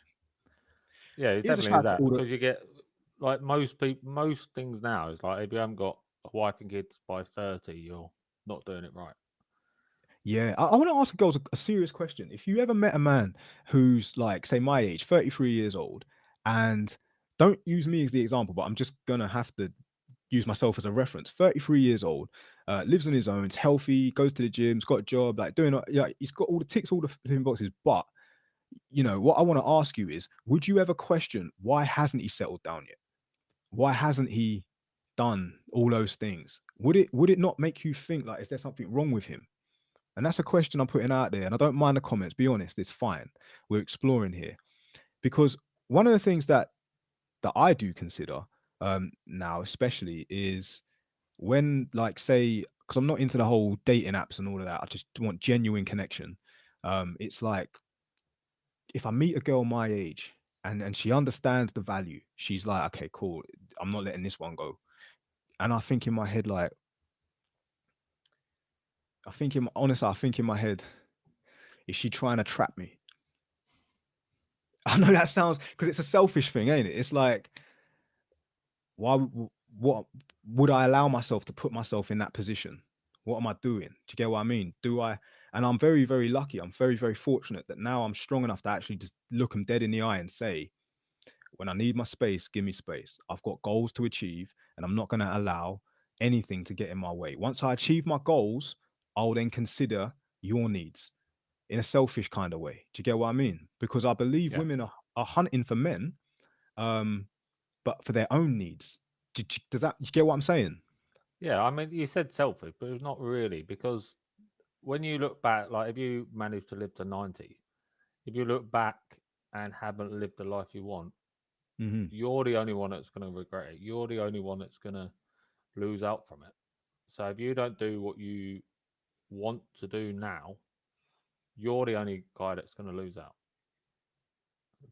C: Yeah, it
A: Here's a
C: definitely
A: shout
C: is
A: out to
C: that,
A: all the.
C: because you get, like, most people, most things now is like, if you haven't got a wife and kids by 30, you're not doing it right.
A: Yeah, I want to ask girls a serious question. If you ever met a man who's like, say, my age, 33 years old, and don't use me as the example, but I'm just gonna have to, use myself as a reference. 33 years old, lives on his own, is healthy, goes to the gym, has got a job, like doing, yeah, he's got all the ticks, all the flipping boxes. But what I want to ask you is, would you ever question why hasn't he settled down yet? Why hasn't he done all those things? Would it not make you think, like, is there something wrong with him? And that's a question I'm putting out there. And I don't mind the comments. Be honest, it's fine. We're exploring here. Because one of the things that I do consider now, especially, is when, like, say, because I'm not into the whole dating apps and all of that. I just want genuine connection. It's like, if I meet a girl my age and she understands the value, she's like, okay, cool, I'm not letting this one go. And I think in my head, like, honestly, I think in my head, is she trying to trap me? I know that sounds, because it's a selfish thing, ain't it? It's like, what would I allow myself to put myself in that position? What am I doing? Do you get what I mean? And I'm very, very lucky. I'm very, very fortunate that now I'm strong enough to actually just look them dead in the eye and say, when I need my space, give me space. I've got goals to achieve, and I'm not going to allow anything to get in my way. Once I achieve my goals, I'll then consider your needs in a selfish kind of way. Do you get what I mean? Because I believe
C: Yeah.
A: women are hunting for men, but for their own needs. Does that, you get what I'm saying?
C: Yeah, I mean, you said selfish, but it's not really, because when you look back, like if you manage to live to 90, if you look back and haven't lived the life you want,
A: Mm-hmm.
C: you're the only one that's going to regret it. You're the only one that's going to lose out from it. So if you don't do what you want to do now, you're the only guy that's going to lose out.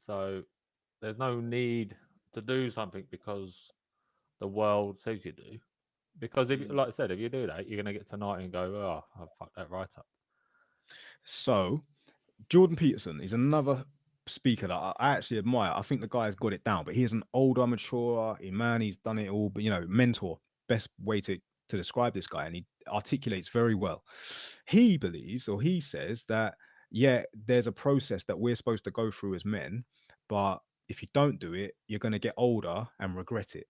C: So there's no need to do something because the world says you do. Because if, like I said, if you do that, you're going to get tonight and go, oh, I fucked that right up.
A: So Jordan Peterson is another speaker that I actually admire. I think the guy's got it down, but he is an older, mature man. He's done it all, but mentor, best way to describe this guy, and he articulates very well. He believes, or he says, that yeah, there's a process that we're supposed to go through as men, but if you don't do it, you're going to get older and regret it.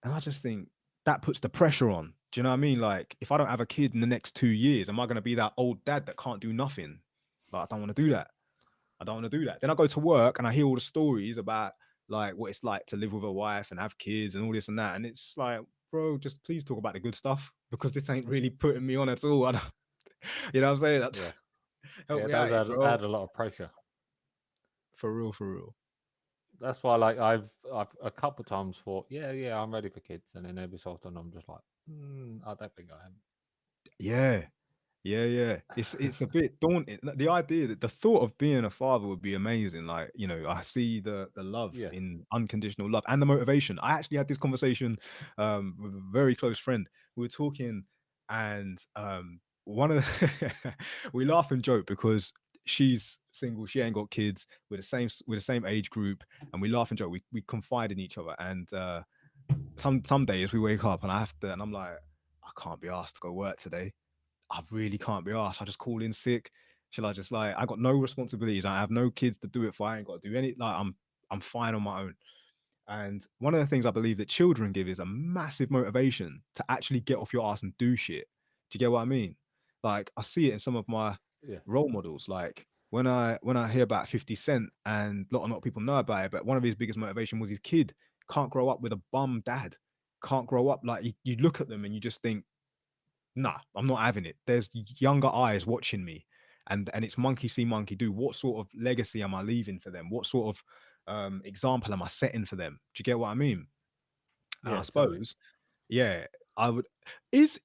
A: And I just think that puts the pressure on. Do you know what I mean? Like, if I don't have a kid in the next 2 years, am I going to be that old dad that can't do nothing? But I don't want to do that. I don't want to do that. Then I go to work and I hear all the stories about, like, what it's like to live with a wife and have kids and all this and that. And it's like, bro, just please talk about the good stuff, because this ain't really putting me on at all. I don't, you know what I'm saying? That's,
C: Yeah.
A: help
C: Yeah, it
A: me
C: does
A: out, here, bro.
C: add a lot of pressure.
A: For real, for real.
C: That's why, like, I've a couple of times thought, yeah, I'm ready for kids, and then every so often I'm just like, I don't think I am.
A: Yeah. It's a bit daunting. The idea that the thought of being a father would be amazing. Like, I see the love
C: Yeah.
A: in unconditional love and the motivation. I actually had this conversation with a very close friend. We were talking, and one of the we laugh and joke because she's single, she ain't got kids. We're the same age group, and we laugh and joke. We confide in each other, and some days we wake up and and I'm like, I can't be asked to go work today. I really can't be asked. I just call in sick. Shall I just, like, I got no responsibilities. I have no kids to do it for. I ain't got to do any, like, I'm fine on my own. And one of the things I believe that children give is a massive motivation to actually get off your ass and do shit. Do you get what I mean? Like, I see it in some of my role models. Like, when I hear about 50 Cent, and a lot of people know about it, but one of his biggest motivation was his kid can't grow up with a bum dad. Can't grow up, like, you look at them and you just think, nah, I'm not having it. There's younger eyes watching me, and it's monkey see, monkey do. What sort of legacy am I leaving for them? What sort of example am I setting for them? Do you get what I mean? And
C: Yeah,
A: I
C: totally.
A: suppose, yeah, I would. Is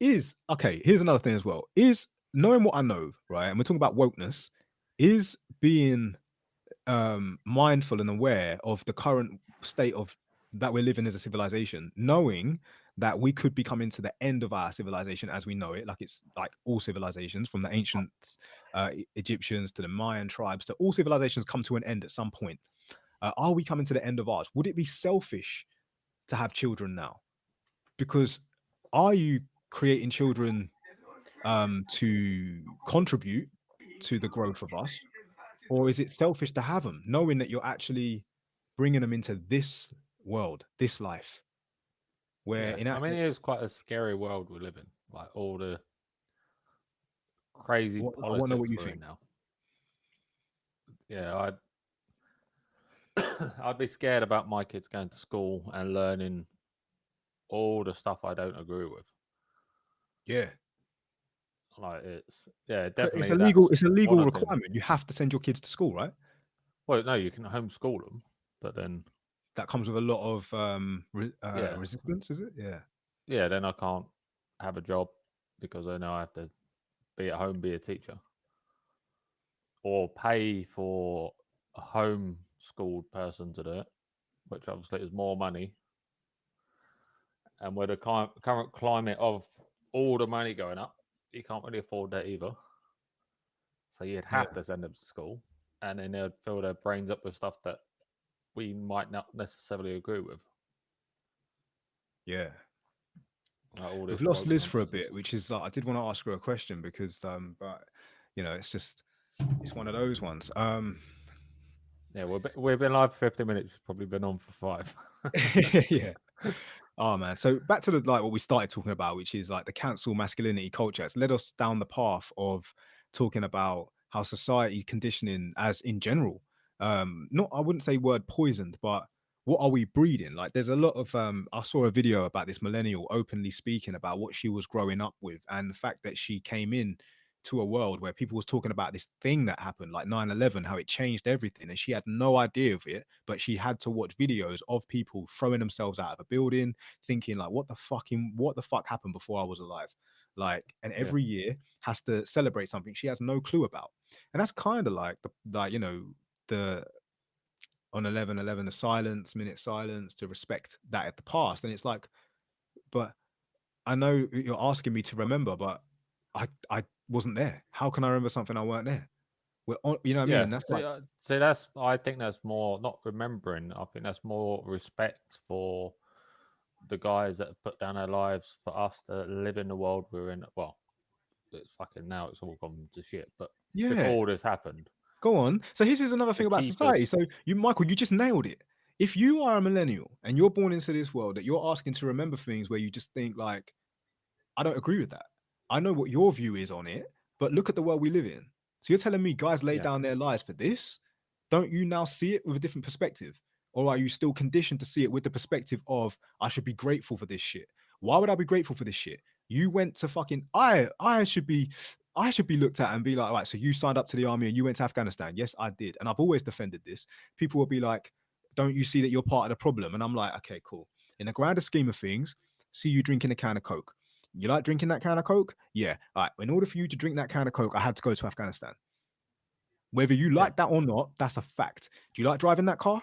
A: okay. Here's another thing as well. Is knowing what I know, right? And we're talking about wokeness. Is being mindful and aware of the current state of that we're living as a civilization, knowing that we could be coming to the end of our civilization as we know it, like it's like all civilizations, from the ancient Egyptians to the Mayan tribes, to all civilizations come to an end at some point. Are we coming to the end of ours? Would it be selfish to have children now? Because are you creating children to contribute to the growth of us, or is it selfish to have them, knowing that you're actually bringing them into this world, this life? where
C: Yeah.
A: in
C: I mean, it is quite a scary world we live in. Like all the crazy
A: I want to know
C: politics
A: what you
C: we're in
A: think.
C: now. Yeah, I'd be scared about my kids going to school and learning all the stuff I don't agree with.
A: Yeah.
C: Like it's
A: It's
C: definitely
A: a
C: that's
A: legal
C: one of the things.
A: requirement. You have to send your kids to school, right?
C: Well, no, you can homeschool them, but then
A: That comes with a lot of
C: yeah,
A: resistance, is it? Yeah.
C: yeah, then I can't have a job because I know I have to be at home, be a teacher, or pay for a homeschooled person to do it, which obviously is more money. And with the current climate of all the money going up, you can't really afford that either. So you'd have to send them to school, and then they'd fill their brains up with stuff that we might not necessarily agree with.
A: Yeah.
C: Like all
A: We've
C: this
A: lost
C: woke
A: Liz for a
C: nonsense.
A: bit, which is I did want to ask her a question because but it's one of those ones.
C: Yeah, we've been live for 50 minutes. It's probably been on for 5.
A: Yeah. Oh man. So back to what we started talking about, which is like the cancel masculinity culture. It's led us down the path of talking about how society conditioning as in general. Not I wouldn't say word poisoned, but what are we breeding? Like there's a lot of I saw a video about this millennial openly speaking about what she was growing up with and the fact that she came in to a world where people was talking about this thing that happened like 9/11, how it changed everything, and she had no idea of it, but she had to watch videos of people throwing themselves out of a building, thinking like what the fuck happened before I was alive, like, and every year has to celebrate something she has no clue about. And that's kind of like the on 11/11 the silence, minute silence to respect that at the past. And it's like, but I know you're asking me to remember, but I wasn't there. How can I remember something I weren't there? We're on, you know what I mean?
C: Yeah,
A: And that's
C: see,
A: like,
C: I think that's more not remembering. I think that's more respect for the guys that have put down their lives for us to live in the world we're in. Well, it's fucking now it's all gone to shit. But before
A: yeah,
C: all this happened,
A: go on. So here's another
C: to
A: thing about
C: keep
A: society.
C: us,
A: So Michael, you just nailed it. If you are a millennial and you're born into this world that you're asking to remember things where you just think like, I don't agree with that. I know what your view is on it, but look at the world we live in. So you're telling me guys lay
C: yeah,
A: down their lives for this? Don't you now see it with a different perspective? Or are you still conditioned to see it with the perspective of I should be grateful for this shit? Why would I be grateful for this shit? You went to fucking I should be looked at and be like, right, so you signed up to the army and you went to Afghanistan. Yes, I did. And I've always defended this. People will be like, don't you see that you're part of the problem? And I'm like, okay, cool. In the grander scheme of things, see you drinking a can of Coke. You like drinking that can of Coke? Yeah. All right. In order for you to drink that can of Coke, I had to go to Afghanistan. Whether you
C: yeah,
A: like that or not, that's a fact. Do you like driving that car?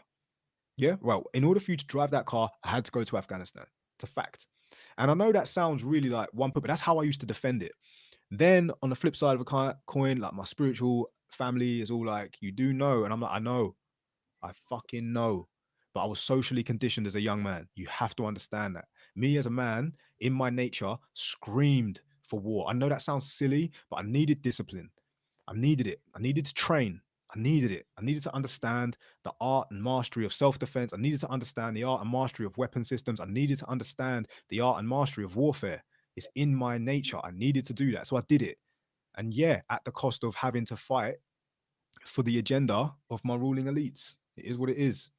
A: Yeah. Well, in order for you to drive that car, I had to go to Afghanistan. It's a fact. And I know that sounds really like one put, but that's how I used to defend it. Then on the flip side of a coin, like my spiritual family is all like, you do know. And I'm like, I know. I fucking know. But I was socially conditioned as a young man. You have to understand that. Me as a man, in my nature, screamed for war. I know that sounds silly, but I needed discipline. I needed it. I needed to train. I needed it. I needed to understand the art and mastery of self-defense. I needed to understand the art and mastery of weapon systems. I needed to understand the art and mastery of warfare. It's in my nature. I needed to do that. So I did it. And yeah, at the cost of having to fight for the agenda of my ruling elites. It is what it is.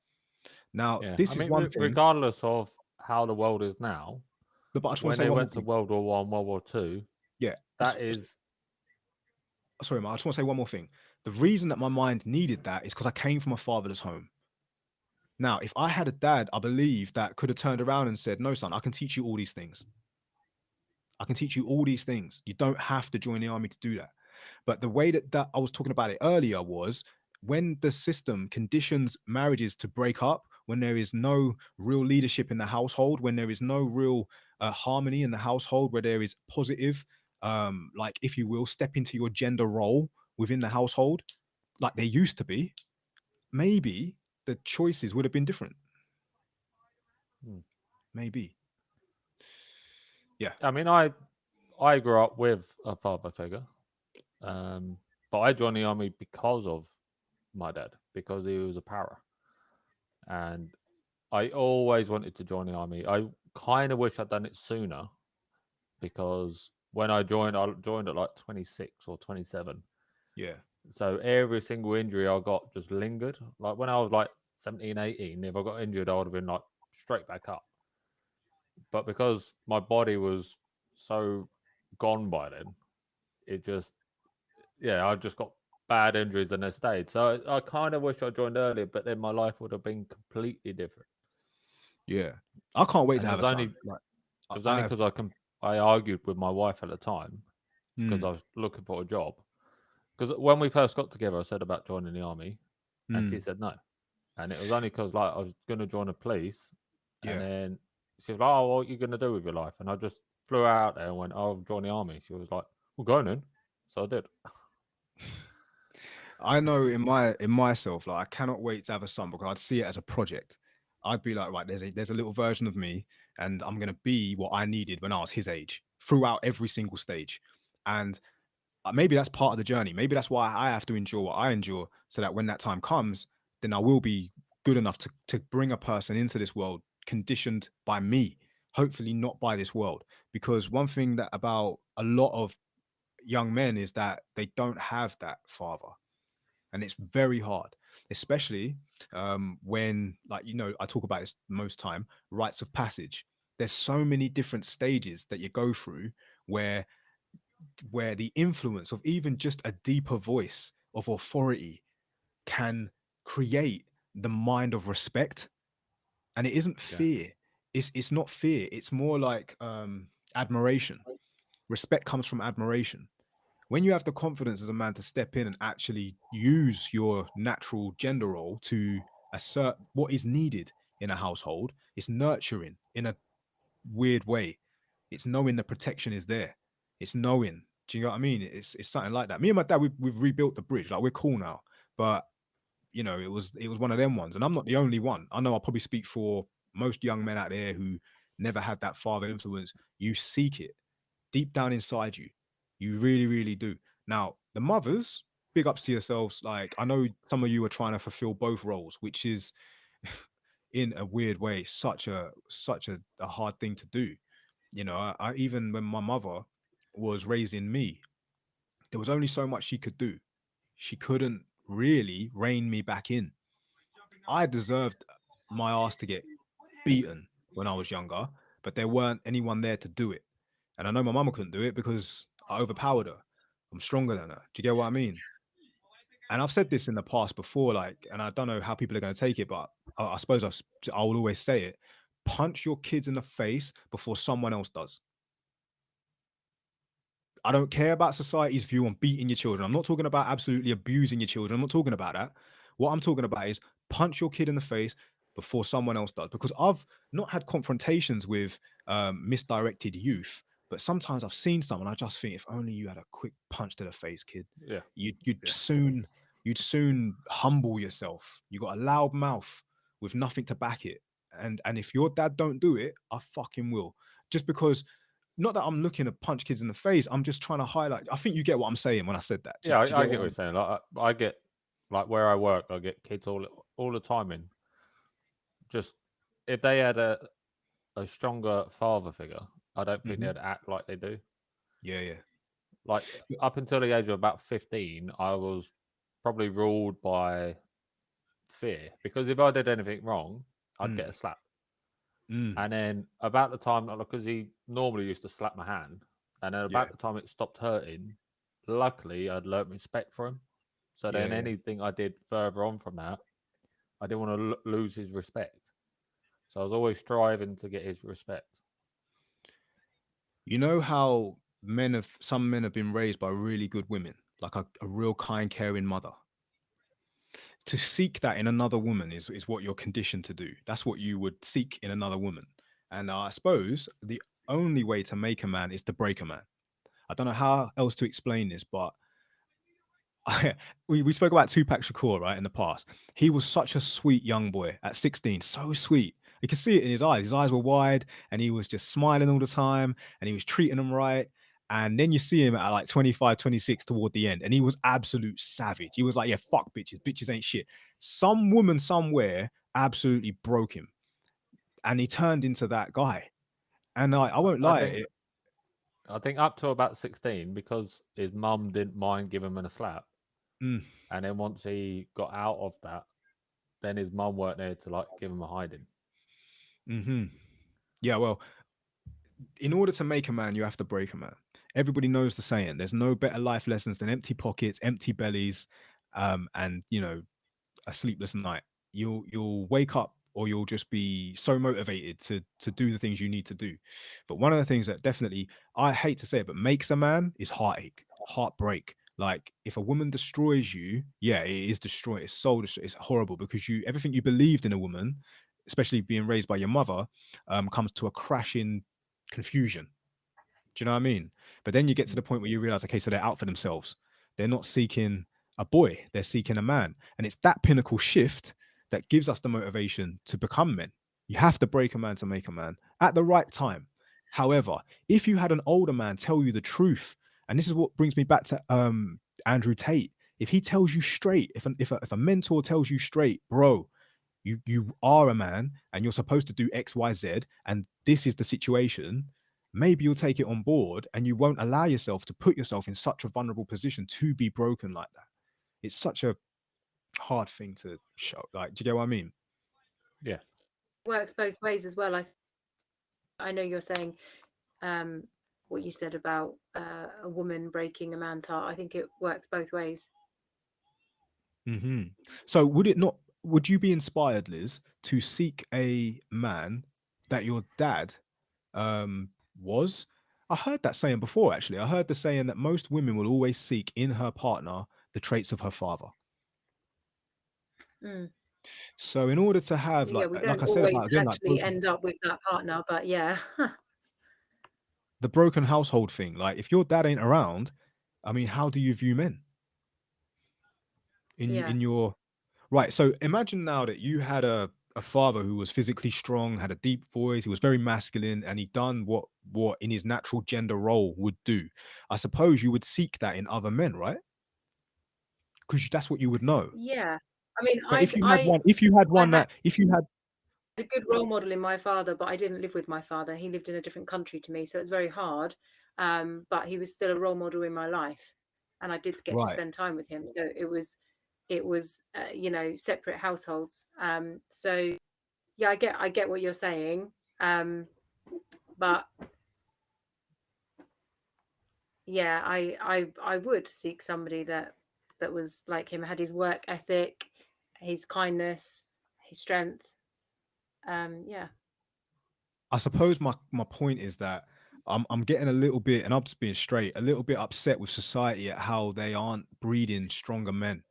A: Now,
C: yeah. I
A: this is
C: mean,
A: one thing,
C: regardless of how the world is now,
A: but I just want
C: when
A: to say
C: they
A: one more
C: went to
A: thing.
C: World War One, World War Two,
A: Yeah.
C: that is
A: Sorry, man. I just want to say one more thing. The reason that my mind needed that is because I came from a fatherless home. Now, if I had a dad, I believe that could have turned around and said, no, son, I can teach you all these things. I can teach you all these things. You don't have to join the army to do that. But the way that I was talking about it earlier was when the system conditions marriages to break up, when there is no real leadership in the household, when there is no real harmony in the household, where there is positive, like if you will, step into your gender role within the household, like there used to be, maybe the choices would have been different. Maybe. Yeah.
C: I mean, I grew up with a father figure, but I joined the army because of my dad, because he was a para, and I always wanted to join the army. kind of wish I'd done it sooner, because when I joined at like 26 or 27.
A: Yeah.
C: So every single injury I got just lingered. Like when I was like 17, 18, if I got injured, I would have been like straight back up. But because my body was so gone by then, it just, I just got bad injuries and they stayed. So I kind of wish I joined earlier, but then my life would have been completely different.
A: Yeah. I can't wait
C: And
A: to have a son. Like,
C: it was only because I argued with my wife at the time because
A: Mm,
C: I was looking for a job. Because when we first got together, I said about joining the army, and she
A: mm,
C: said no. And it was only because like I was going to join the police, and
A: yeah.
C: then she was like, "Oh, what are you going to do with your life?" And I just flew her out there and went, "Oh, I'll join the army." She was like, "Well, go on then." So I did.
A: I know in myself, like I cannot wait to have a son because I'd see it as a project. I'd be like, right, there's a little version of me, and I'm gonna be what I needed when I was his age throughout every single stage. And maybe that's part of the journey. Maybe that's why I have to endure what I endure, so that when that time comes, then I will be good enough to bring a person into this world conditioned by me, hopefully not by this world. Because one thing that about a lot of young men is that they don't have that father, and it's very hard, especially when, like, I talk about this most time, rites of passage. There's so many different stages that you go through where the influence of even just a deeper voice of authority can create the mind of respect. And it isn't
C: Yeah.
A: fear. It's not fear. It's more like admiration. Respect comes from admiration. When you have the confidence as a man to step in and actually use your natural gender role to assert what is needed in a household, it's nurturing in a weird way. It's knowing the protection is there. It's knowing. Do you know what I mean? It's something like that. Me and my dad, we've rebuilt the bridge. Like, we're cool now. But it was one of them ones. And I'm not the only one. I know I'll probably speak for most young men out there who never had that father influence. You seek it deep down inside you. You really, really do. Now, the mothers, big ups to yourselves. Like, I know some of you are trying to fulfill both roles, which is in a weird way such a hard thing to do. I even when my mother was raising me, there was only so much she could do. She couldn't really rein me back in. I deserved my ass to get beaten when I was younger, but there weren't anyone there to do it. And I know my mama couldn't do it because I overpowered her. I'm stronger than her. Do you get what I mean? And I've said this in the past before, like, and I don't know how people are going to take it, but I suppose I will always say it: punch your kids in the face before someone else does. I don't care about society's view on beating your children. I'm not talking about absolutely abusing your children. I'm not talking about that. What I'm talking about is punch your kid in the face before someone else does. Because I've not had confrontations with misdirected youth, but sometimes I've seen someone. I just think, if only you had a quick punch to the face, kid,
C: Yeah.
A: you'd
C: Yeah.
A: soon humble yourself. You got a loud mouth with nothing to back it. And if your dad don't do it, I fucking will. Just because, not that I'm looking to punch kids in the face. I'm just trying to highlight. I think you get what I'm saying when I said that.
C: Yeah,
A: Do you
C: I
A: get
C: get what
A: what
C: you're saying. Like I get, like where I work, I get kids all the time in. Just if they had a stronger father figure, I don't think they'd act like they do.
A: Yeah.
C: Like up until the age of about 15, I was probably ruled by fear, because if I did anything wrong, I'd get a slap. And then about the time, because he normally used to slap my hand, and then about the time it stopped hurting, luckily I'd learnt respect for him. So then
A: Yeah.
C: anything I did further on from that, I didn't want to lose his respect. So I was always striving to get his respect.
A: You know how some men have been raised by really good women, like a real kind, caring mother. To seek that in another woman is what you're conditioned to do. That's what you would seek in another woman. And I suppose the only way to make a man is to break a man. I don't know how else to explain this, but we spoke about Tupac Shakur, right, in the past. He was such a sweet young boy at 16, so sweet. You could see it in his eyes. His eyes were wide, and he was just smiling all the time, and he was treating them right. And then you see him at like 25, 26 toward the end, and he was absolute savage. He was like, yeah, fuck bitches. Bitches ain't shit. Some woman somewhere absolutely broke him, and he turned into that guy. And I won't
C: I
A: lie,
C: think I think up to about 16, because his mum didn't mind giving him a slap,
A: mm,
C: and then once he got out of that, then his mum weren't there to like give him a hiding.
A: hmm yeah, well, in order to make a man, you have to break a man. Everybody knows the saying. There's no better life lessons than empty pockets, empty bellies, and a sleepless night. You'll wake up or you'll just be so motivated to do the things you need to do. But one of the things that definitely, I hate to say it, but makes a man is heartache, heartbreak. Like if a woman destroys you, yeah, it is destroyed. It's soul destroyed. It's horrible because everything you believed in a woman, especially being raised by your mother, comes to a crashing confusion. Do you know what I mean? But then you get to the point where you realize, okay, so they're out for themselves. They're not seeking a boy, they're seeking a man. And it's that pinnacle shift that gives us the motivation to become men. You have to break a man to make a man at the right time. However, if you had an older man tell you the truth, and this is what brings me back to Andrew Tate, if he tells you straight, if a mentor tells you straight, bro, you are a man and you're supposed to do XYZ, and this is the situation, maybe you'll take it on board and you won't allow yourself to put yourself in such a vulnerable position to be broken like that. It's such a hard thing to show. Like, do you get what I mean?
C: Yeah.
B: Works both ways as well. I know you're saying what you said about a woman breaking a man's heart. I think it works both ways.
A: So would you be inspired, Liz, to seek a man that your dad was? I heard that saying before, actually. I heard the saying that most women will always seek in her partner the traits of her father.
B: Mm.
A: So in order to have,
B: Yeah, we don't
A: like I said
B: always
A: about, again, like
B: actually end up with that partner, but yeah.
A: the broken household thing, like if your dad ain't around, I mean, how do you view men
B: Yeah.
A: in your right? So imagine now that you had a father who was physically strong, had a deep voice, he was very masculine, and he'd done what in his natural gender role would do. I suppose you would seek that in other men, right? Because that's what you would know.
B: Yeah. I mean,
A: But
B: I had
A: if you had
B: a good role model in my father, but I didn't live with my father. He lived in a different country to me, so it's very hard. But he was still a role model in my life, and I did get to
A: right,
B: spend time with him. So it was separate households. So yeah, I get what you're saying. But yeah, I would seek somebody that was like him, had his work ethic, his kindness, his strength. Yeah.
A: I suppose my point is that I'm getting a little bit, and I'm just being straight, a little bit upset with society at how they aren't breeding stronger men.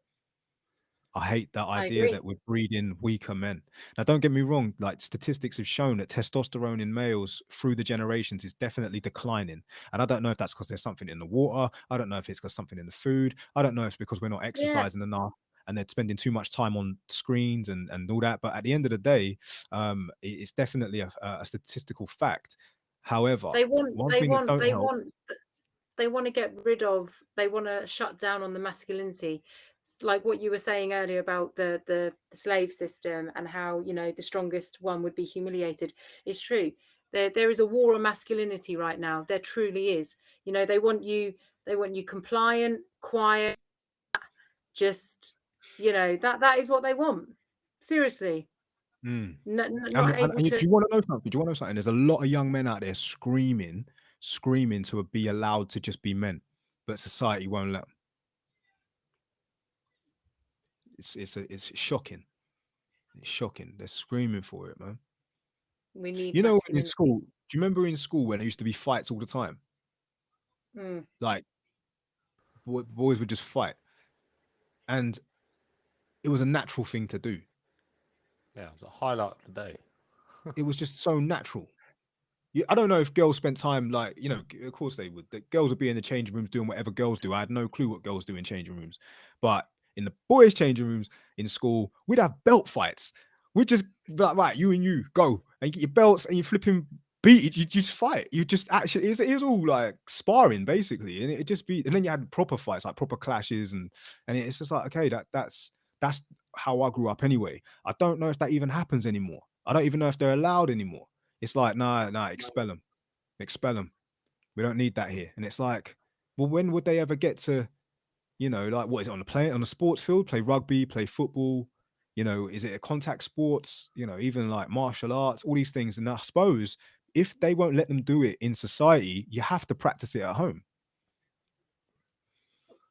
A: I hate that
B: I
A: idea
B: agree.
A: that we're breeding weaker men. Now, don't get me wrong, like statistics have shown that testosterone in males through the generations is definitely declining. And I don't know if that's because there's something in the water. I don't know if it's because something in the food. I don't know if it's because we're not
B: Yeah.
A: exercising enough and they're spending too much time on screens and all that. But at the end of the day, it's definitely a statistical fact. However,
B: They want
A: one
B: they
A: thing that
B: want
A: don't
B: they
A: help,
B: want they want to get rid of, they want to shut down on the masculinity. Like what you were saying earlier about the slave system and how, the strongest one would be humiliated. It's true. There is a war on masculinity right now. There truly is. They want you compliant, quiet, just, that is what they want. Seriously.
A: mm.
B: Not able
A: Do
B: to.
A: you want to know something? Do you want to know something? There's a lot of young men out there screaming to be allowed to just be men, but society won't let them. It's shocking. It's shocking. They're screaming for it, man.
B: We need
A: You know, in
B: masculinity.
A: school, do you remember in school when there used to be fights all the time?
B: Mm.
A: Like boys would just fight, and it was a natural thing to do.
C: Yeah, it was a highlight of the day.
A: It was just so natural. I don't know if girls spent time like, of course they would. The girls would be in the changing rooms doing whatever girls do. I had no clue what girls do in changing rooms. But in the boys' changing rooms in school, we'd have belt fights. We'd just be like, right, you and you go and get your belts and you flipping beat it. You just fight. You just actually, it was all like sparring basically. And it just be, and then you had proper fights, like proper clashes. And it's just like, okay, that's how I grew up anyway. I don't know if that even happens anymore. I don't even know if they're allowed anymore. It's like, nah, expel them. expel them. We don't need that here. And it's like, well, when would they ever get to, like, what is it, on a sports field, play rugby, play football? Is it a contact sports? Even like martial arts, all these things. And I suppose if they won't let them do it in society, you have to practice it at home.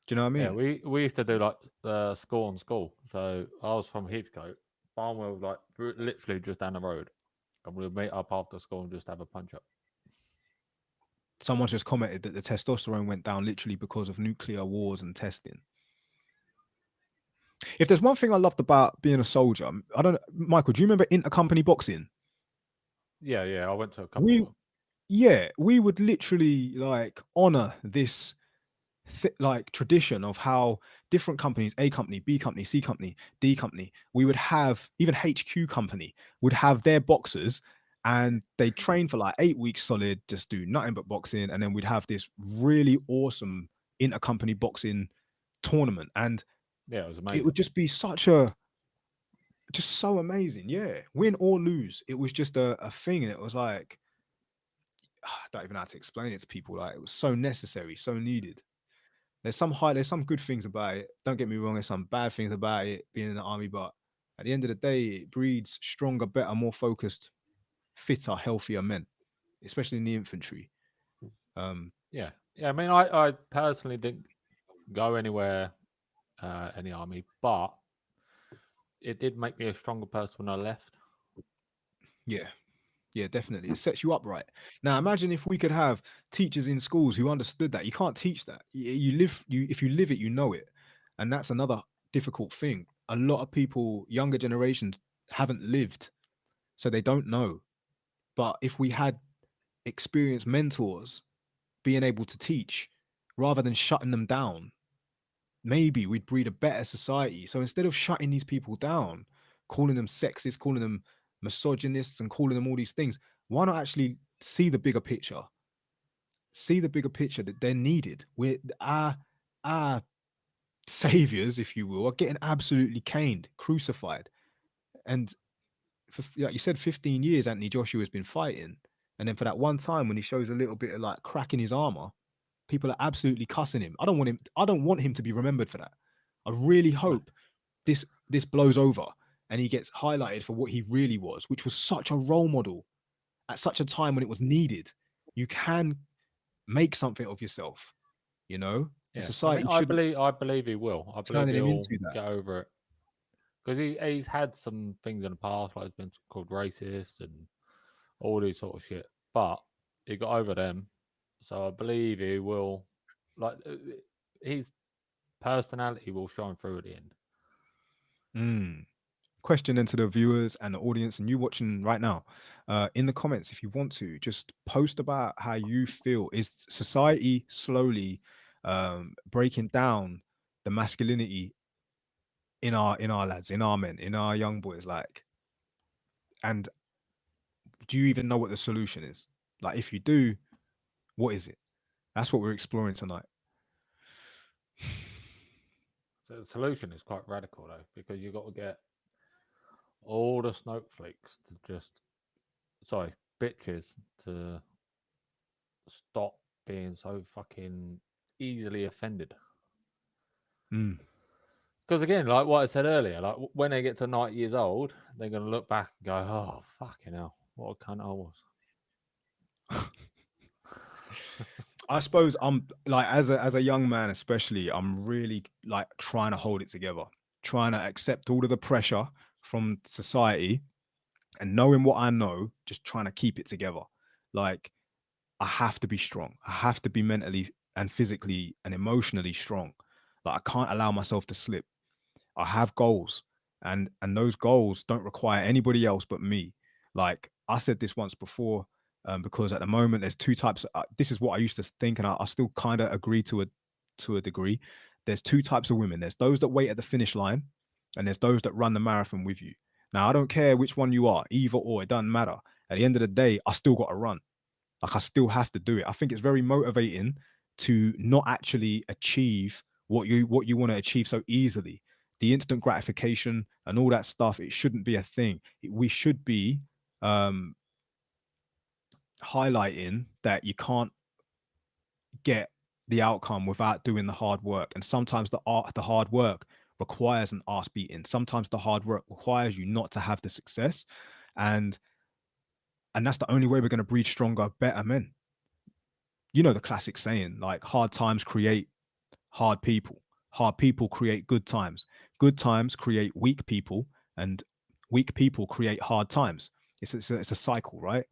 A: Do you know what I mean?
C: Yeah, we used to do like school on school. So I was from Heathcote. Barnwell was like literally just down the road, and we'd meet up after school and just have a punch up.
A: Someone just commented that the testosterone went down literally because of nuclear wars and testing. If there's one thing I loved about being a soldier, I don't know, Michael, do you remember intercompany boxing?
C: Yeah, I went to a couple of them.
A: Yeah, we would literally like honor this like tradition of how different companies, A company, B company, C company, D company, we would have, even HQ company would have their boxers, and they train for like 8 weeks solid, just do nothing but boxing, and then we'd have this really awesome intercompany boxing tournament, and
C: yeah, it was amazing.
A: it would just be just so amazing. Yeah, win or lose, it was just a thing, and it was like, I don't even know how to explain it to people. Like, it was so necessary, so needed. There's some good things about it. Don't get me wrong. There's some bad things about it being in the army, but at the end of the day, it breeds stronger, better, more focused, fitter, healthier men, especially in the infantry.
C: Yeah. I mean, I personally didn't go anywhere in the army, but it did make me a stronger person when I left.
A: Yeah, definitely. It sets you up right. Now, imagine if we could have teachers in schools who understood that. You can't teach that. If you live it, you know it. And that's another difficult thing. A lot of people, younger generations, haven't lived, so they don't know. But if we had experienced mentors being able to teach rather than shutting them down, maybe we'd breed a better society. So instead of shutting these people down, calling them sexist, calling them misogynists, and calling them all these things, why not actually see the bigger picture? See the bigger picture that they're needed. We're our saviors, if you will, are getting absolutely caned, crucified. And for, like you said, 15 years Anthony Joshua has been fighting. And then for that one time when he shows a little bit of like crack in his armor, people are absolutely cussing him. I don't want him to be remembered for that. I really hope this blows over and he gets highlighted for what he really was, which was such a role model at such a time when it was needed. You can make something of yourself,
C: Yeah.
A: Society
C: I believe he will. I believe he'll get over it. Because he's had some things in the past, like he's been called racist and all this sort of shit. But he got over them. So I believe he will, like, his personality will shine through at the end.
A: Question into the viewers and the audience and you watching right now, in the comments, if you want to, just post about how you feel. Is society slowly breaking down the masculinity in our lads, in our men, in our young boys? Like, and do you even know what the solution is? Like, if you do, what is it? That's what we're exploring tonight.
C: So the solution is quite radical though, because you've got to get all the snowflakes to bitches to stop being so fucking easily offended. Because again, like what I said earlier, like when they get to 90 years old, they're going to look back and go, "Oh fucking hell, what a cunt I was."
A: I suppose I'm like, as a young man, especially, I'm really like trying to hold it together, trying to accept all of the pressure from society and knowing what I know, just trying to keep it together. Like, I have to be strong. I have to be mentally and physically and emotionally strong. Like, I can't allow myself to slip. I have goals, and those goals don't require anybody else but me. Like, I said this once before, because at the moment there's two types. This is what I used to think, and I still kind of agree to a degree. There's two types of women. There's those that wait at the finish line, and there's those that run the marathon with you. Now, I don't care which one you are, either or, it doesn't matter. At the end of the day, I still got to run. Like, I still have to do it. I think it's very motivating to not actually achieve what you want to achieve so easily. The instant gratification and all that stuff, it shouldn't be a thing. We should be highlighting that you can't get the outcome without doing the hard work. And sometimes the hard work requires an ass beating. Sometimes the hard work requires you not to have the success. And that's the only way we're going to breed stronger, better men. You know the classic saying, like, hard times create hard people. Hard people create good times. Good times create weak people, and weak people create hard times. It's a cycle, right?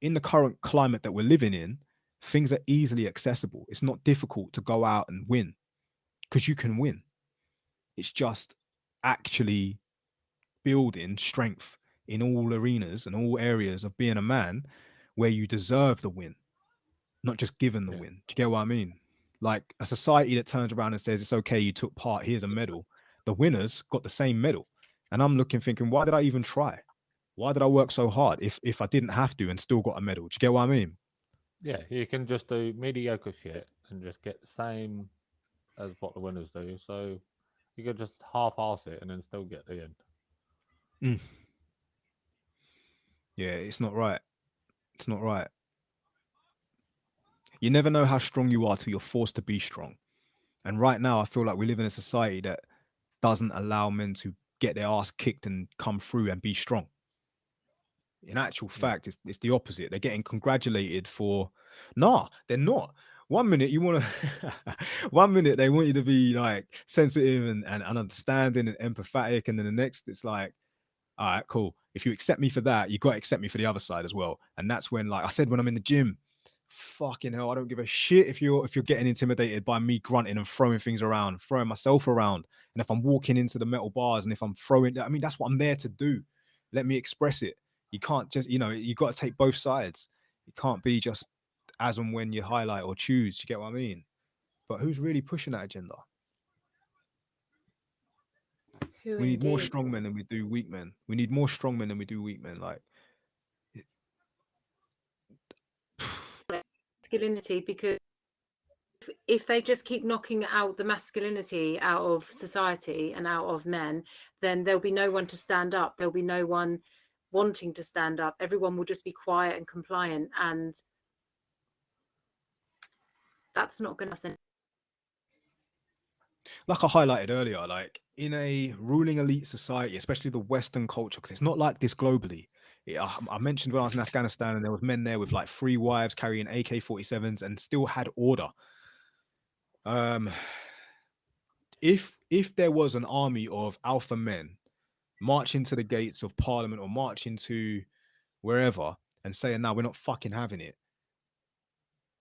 A: In the current climate that we're living in, things are easily accessible. It's not difficult to go out and win, because you can win. It's just actually building strength in all arenas and all areas of being a man, where you deserve the win, not just given the
C: Yeah.
A: win. Do you get what I mean? Like a society that turns around and says, it's okay, you took part, here's a medal. The winners got the same medal. And I'm looking thinking, why did I even try? Why did I work so hard if I didn't have to and still got a medal? Do you get what I mean?
C: Yeah, you can just do mediocre shit and just get the same as what the winners do. So you could just half-ass it and then still get the end.
A: Mm. Yeah, it's not right. It's not right. You never know how strong you are till you're forced to be strong. And right now, I feel like we live in a society that doesn't allow men to get their ass kicked and come through and be strong. In actual fact, it's the opposite. They're getting congratulated for, nah, they're not. 1 minute you want to, 1 minute they want you to be like sensitive and understanding and empathetic, and then the next it's like, all right, cool. If you accept me for that, you got to accept me for the other side as well. And that's when, like I said, when I'm in the gym, fucking hell, I don't give a shit if you're getting intimidated by me grunting and throwing things around, throwing myself around. And if I'm walking into the metal bars and if I'm throwing, I mean, that's what I'm there to do. Let me express it. You can't just, you got to take both sides. You can't be just as and when you highlight or choose. You get what I mean? But who's really pushing that agenda?
B: Who
A: We need more
B: indeed?
A: strong men than we do weak men. We need more strong men than we do weak men. Like,
B: Masculinity, because if they just keep knocking out the masculinity out of society and out of men, then there'll be no one to stand up. There'll be no one wanting to stand up. Everyone will just be quiet and compliant, and that's not going to.
A: like I highlighted earlier, like in a ruling elite society, especially the Western culture, because it's not like this globally. I mentioned when I was in Afghanistan and there was men there with like 3 wives carrying AK-47s and still had order. If there was an army of alpha men marching to the gates of Parliament or marching to wherever and saying, "No, we're not fucking having it,"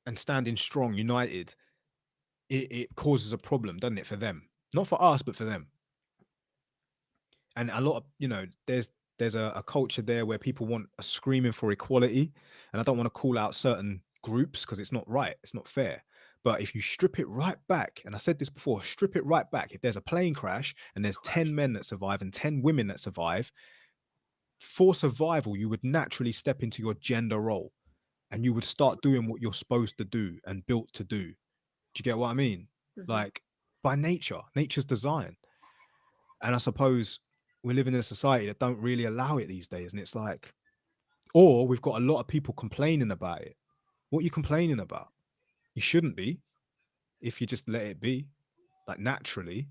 A: and standing strong, united, it causes a problem, doesn't it, for them? Not for us, but for them. And a lot of, there's a culture there where people want a screaming for equality. And I don't want to call out certain groups because it's not right. It's not fair. But if you strip it right back, and I said this before, strip it right back. If there's a plane crash and there's 10 men that survive and 10 women that survive, for survival, you would naturally step into your gender role and you would start doing what you're supposed to do and built to do. Do you get what I mean?
B: Mm-hmm.
A: Like by nature's design. And I suppose we're living in a society that don't really allow it these days. And it's like, or we've got a lot of people complaining about it. What are you complaining about? You shouldn't be if you just let it be, like naturally.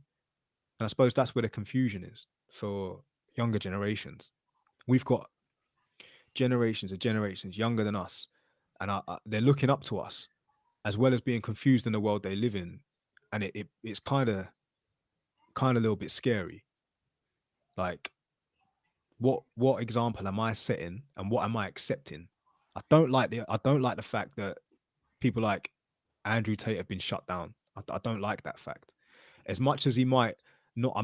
A: And I suppose that's where the confusion is for younger generations. We've got generations of generations younger than us, and they're looking up to us, as well as being confused in the world they live in. And it's kind of a little bit scary. Like, what example am I setting and what am I accepting? I don't like the fact that people like Andrew Tate have been shut down. I don't like that fact. As much as he might not,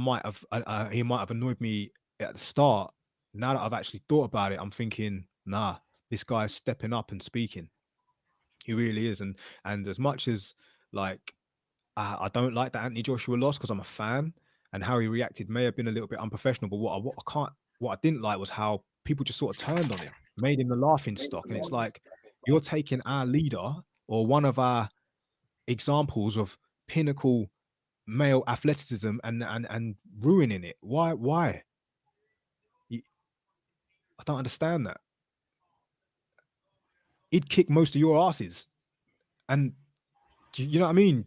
A: he might have annoyed me at the start. Now that I've actually thought about it, I'm thinking, nah, this guy's stepping up and speaking. He really is. And as much as like I don't like that Anthony Joshua lost because I'm a fan, and how he reacted may have been a little bit unprofessional. But what I didn't like was how people just sort of turned on him, made him the laughing stock. And it's like, you're taking our leader or one of our examples of pinnacle male athleticism and ruining it. Why? I don't understand that. he'd kick most of your asses. And you know what I mean?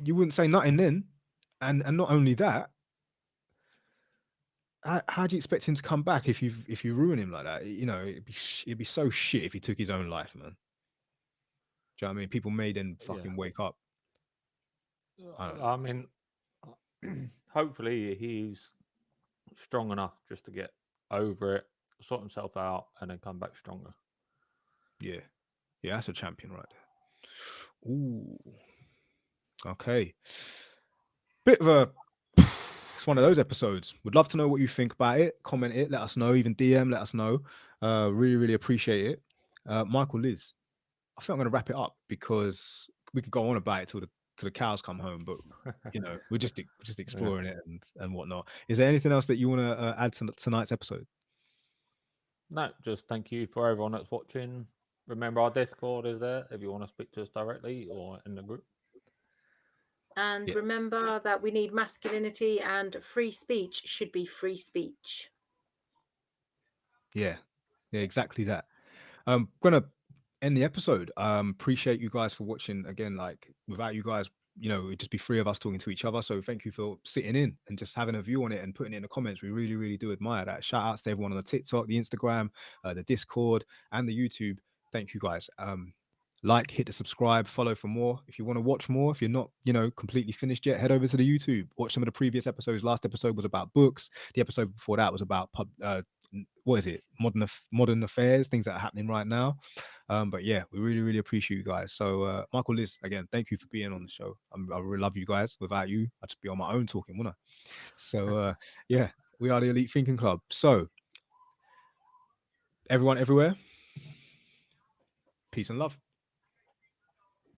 A: You wouldn't say nothing then. And not only that, how do you expect him to come back if you ruin him like that? You know, it'd be so shit if he took his own life, man. Do you know what I mean? People may then fucking wake up.
C: I mean, hopefully he's strong enough just to get over it, sort himself out, and then come back stronger.
A: Yeah, that's a champion right there. Ooh, okay. Bit of a. It's one of those episodes. Would love to know what you think about it. Comment it. Let us know. Even DM. Let us know. Really, really appreciate it. Michael, Liz, I think I'm going to wrap it up because we could go on about it till the cows come home. But you know, we're just exploring it and whatnot. Is there anything else that you want to add to tonight's episode?
C: No, just thank you for everyone that's watching. Remember, our Discord is there if you want to speak to us directly or in the group.
B: And remember that we need masculinity, and free speech should be free speech.
A: Yeah, exactly that. I'm gonna end the episode. Appreciate you guys for watching again. Like, without you guys, you know, it'd just be three of us talking to each other. So thank you for sitting in and just having a view on it and putting it in the comments. We really, really do admire that. Shout outs to everyone on the TikTok, the Instagram, the Discord, and the YouTube. Thank you guys. Like, hit the subscribe, follow for more. If you want to watch more, if you're not, you know, completely finished yet, head over to the YouTube. Watch some of the previous episodes. Last episode was about books. The episode before that was about what is it? Modern affairs, things that are happening right now. But yeah, we really, really appreciate you guys. So Michael, Liz, again, thank you for being on the show. I really love you guys. Without you, I'd just be on my own talking, wouldn't I? So yeah, we are the Elite Thinking Club. So everyone everywhere, peace and love.